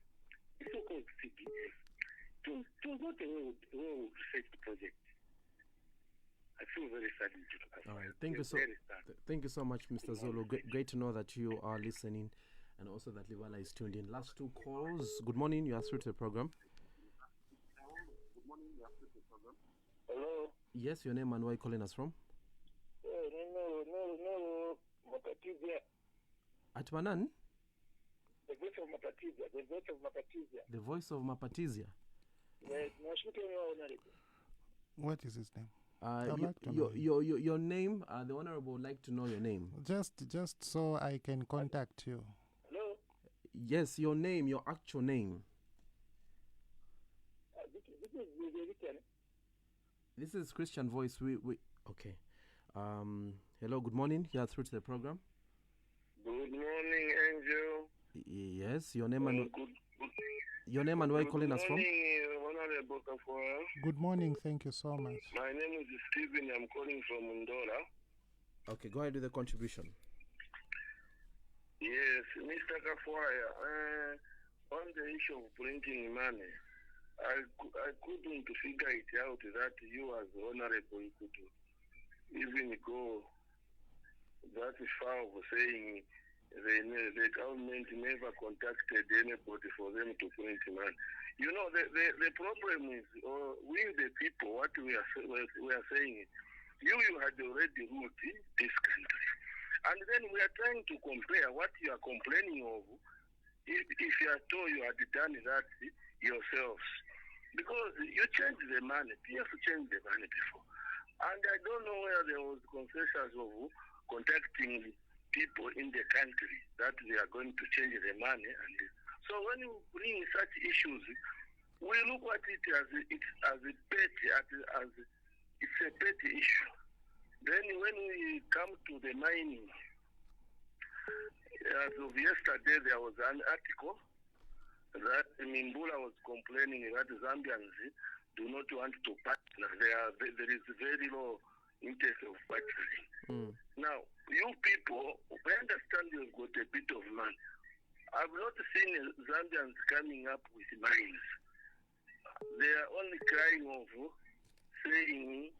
The so-called CDF. It was not a well-researched project. I feel very sad. All right, thank you so much, Mr. Zulu. Great to know that you are listening, and also that Livala is tuned in. Last two calls. Good morning. You are through to the program. Hello. Yes, your name and where are you calling us from? No, Mapatizia. At Manan? The voice of Mapatizia. The voice of Mapatizia. The voice of Mapatizia. Yes, what is his name? Your name, the Honorable would like to know your name. Just so I can contact you. Hello? Yes, your name, your actual name. This is Christian Voice. We okay. Hello, good morning. You are through to the program. Good morning, Angel. Yes, your name and your name and where are you calling us from? Honorable Kafwaya. Good morning. Thank you so much. My name is Stephen. I'm calling from Ndola. Okay, go ahead with the contribution. Yes, Mr. Kafwaya. On the issue of printing money, I couldn't figure it out that you as honorable could even go that far of saying the government never contacted anybody for them to print money. You know, the problem is we the people, what we are saying, you had already ruled this country. And then we are trying to compare what you are complaining of if you are told you had done that yourselves. Because you changed the money. You have to change the money before. And I don't know where there was consensus of contacting people in the country that they are going to change the money. And so when you bring such issues, we look at it as a petty issue. Then when we come to the mining, as of yesterday, there was an article that Mimbula was complaining that Zambians do not want to partner. There is very low interest of partnering. Now, you people, I understand you've got a bit of money. I've not seen Zambians coming up with mines. They are only crying over saying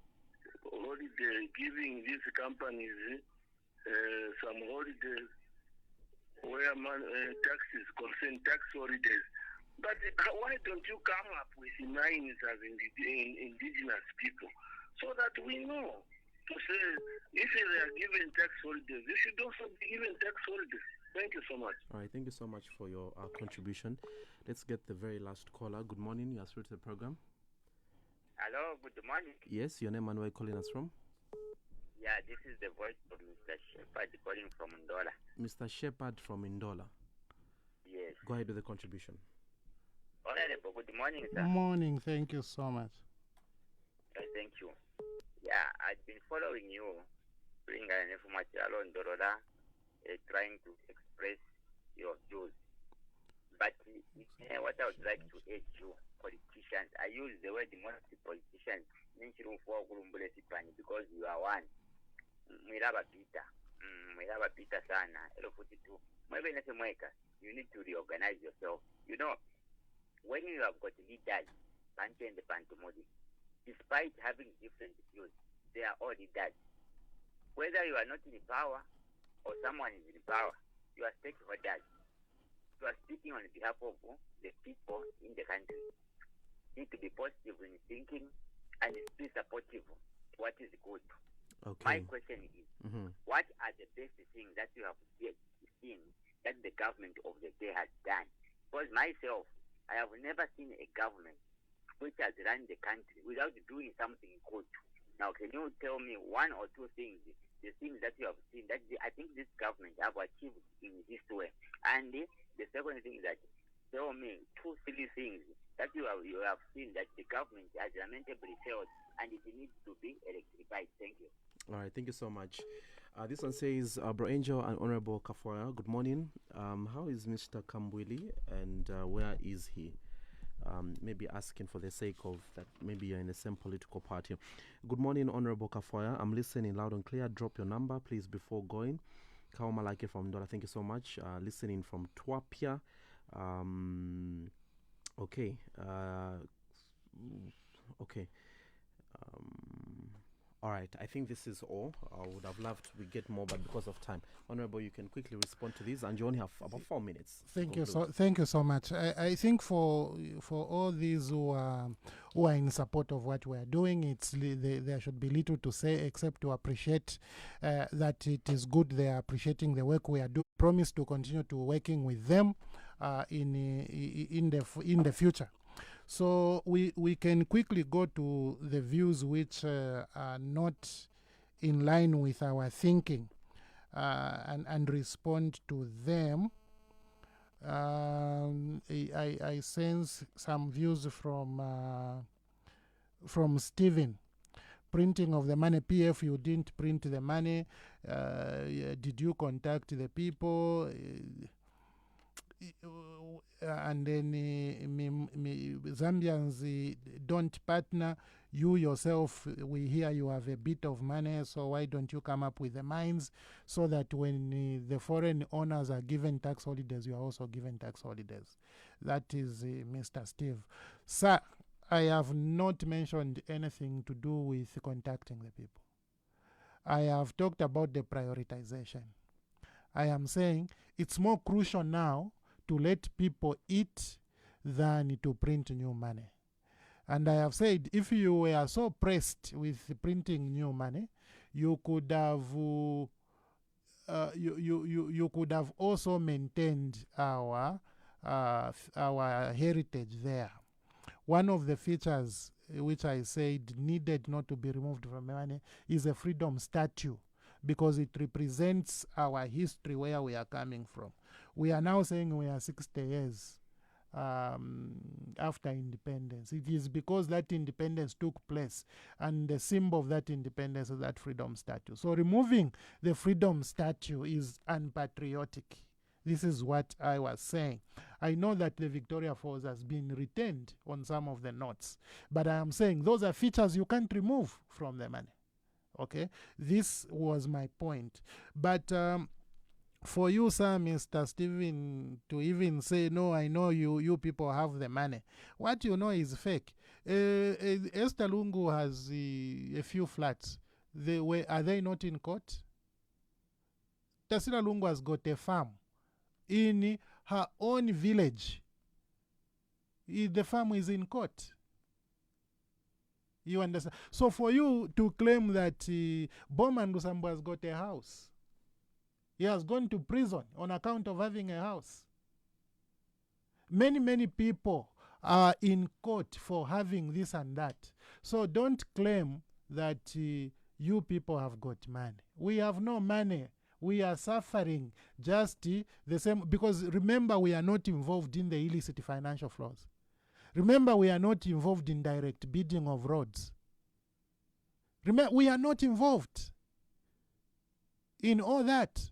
holiday, giving these companies some holidays where tax is concerned, tax holidays. But why don't you come up with mines as indigenous people so that we know to say if they are given tax holidays, they should also be given tax holidays. Thank you so much. All right, thank you so much for your contribution. Let's get the very last caller. Good morning. You are through to the program. Hello, good morning. Yes, your name and where you calling us from? Yeah, this is the voice of Mr. Shepard calling from Ndola. Mr. Shepard from Indola. Yes. Go ahead with the contribution. Honorable, good morning, sir. Morning, thank you so much. Thank you. Yeah, I've been following you during an information on Ndorola, trying to express your views. But what I would like to urge you, politicians, I use the word most politicians, because you are one. Mwiraba Peter sana. You need to reorganize yourself. You know, when you have got leaders, Panche and the Pantomodi, despite having different views, they are all leaders. Whether you are not in power or someone is in power, you are stakeholders. You are speaking on behalf of the people in the country. You need to be positive in thinking and be supportive of what is good. Okay. My question is, what are the best things that you have seen that the government of the day has done? Because myself, I have never seen a government which has run the country without doing something good. Now, can you tell me one or two things, the things that you have seen that I think this government have achieved in this way? And the second thing is that tell me 2 silly things that you have seen that the government has lamentably failed and it needs to be electrified. Thank you. All right, thank you so much. This one says, Bro Angel and Honorable Kafwaya, good morning. How is Mr. Kambwili and where is he? Maybe asking for the sake of that maybe you're in the same political party. Good morning, Honorable Kafwaya. I'm listening loud and clear. Drop your number, please, before going. Kaomalake from Ndola, thank you so much. Listening from Twapia. Okay. Okay. All right, I think this is all. I would have loved we get more, but because of time, Honorable, you can quickly respond to this, and you only have about 4 minutes. Thank you so much. I think for all these who are in support of what we are doing, there should be little to say except to appreciate that it is good they are appreciating the work we are doing. Promise to continue to working with them in the future. So we can quickly go to the views which are not in line with our thinking and respond to them. I sense some views from Stephen. Printing of the money, PF, you didn't print the money. Did you contact the people? And then Zambians don't partner. You yourself, we hear you have a bit of money, so why don't you come up with the mines so that when the foreign owners are given tax holidays, you are also given tax holidays. That is Mr. Steve. Sir, I have not mentioned anything to do with contacting the people. I have talked about the prioritization. I am saying it's more crucial now to let people eat than to print new money. And I have said, if you were so pressed with printing new money, you could have you could have also maintained our heritage there. One of the features which I said needed not to be removed from money is a freedom statue, because it represents our history, where we are coming from. We are now saying we are 60 years after independence. It is because that independence took place, and the symbol of that independence is that freedom statue. So removing the freedom statue is unpatriotic. This is what I was saying. I know that the Victoria Falls has been retained on some of the notes, but I am saying those are features you can't remove from the money. Okay, this was my point. But for you, sir, Mr. Stephen, to even say, no, I know you people have the money. What you know is fake. Esther Lungu has a few flats. Are they not in court? Tasila Lungu has got a farm in her own village, the farm is in court. You understand? So for you to claim that Bowman Lusambo has got a house, he has gone to prison on account of having a house. Many people are in court for having this and that. So don't claim that you people have got money. We have no money. We are suffering just the same, because remember, we are not involved in the illicit financial flows. Remember, we are not involved in direct bidding of roads. Remember, we are not involved in all that.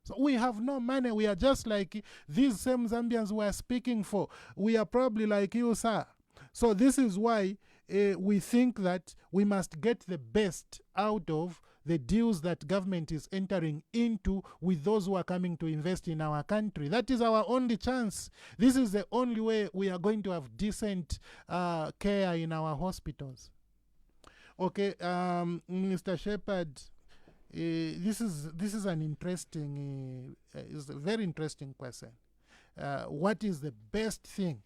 So we have no money. We are just like these same Zambians we are speaking for. We are probably like you, sir. So this is why we think that we must get the best out of the deals that government is entering into with those who are coming to invest in our country. That is our only chance. This is the only way we are going to have decent care in our hospitals. Okay, Mr. Shepherd, this is an interesting, is a very interesting question. What is the best thing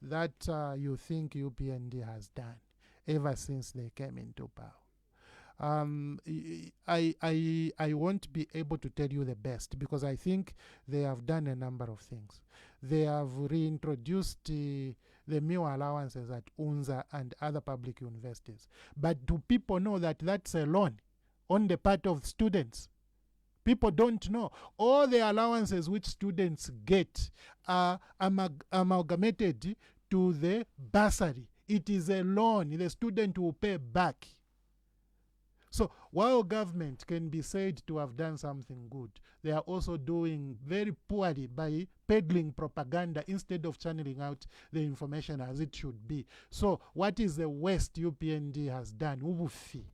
that you think UPND has done ever since they came into power? I won't be able to tell you the best, because I think they have done a number of things. They have reintroduced the meal allowances at UNZA and other public universities. But do people know that that's a loan on the part of students? People don't know. All the allowances which students get are amalgamated to the bursary. It is a loan. The student will pay back. So while government can be said to have done something good, they are also doing very poorly by peddling propaganda instead of channeling out the information as it should be. So what is the worst UPND has done? Ubufi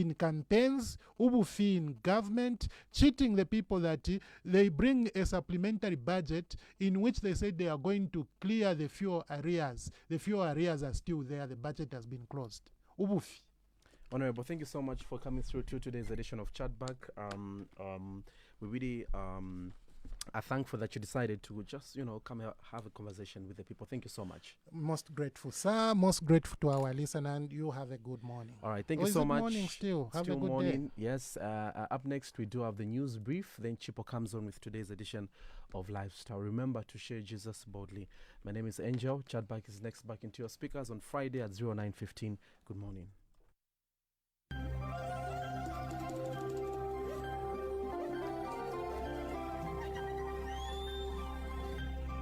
in campaigns, ubufi in government, cheating the people that they bring a supplementary budget in which they say they are going to clear the fuel arrears. The fuel arrears are still there. The budget has been closed. Ubufi. Honorable, thank you so much for coming through to today's edition of Chatback. We really are thankful that you decided to just, come here, have a conversation with the people. Thank you so much. Most grateful, sir. Most grateful to our listener, and you have a good morning. All right, thank you so much. Morning still. Have still a good morning. day. Yes. Up next, we do have the news brief. Then Chipo comes on with today's edition of Lifestyle. Remember to share Jesus boldly. My name is Angel. Chatback is next back into your speakers on Friday at 09:15. Good morning.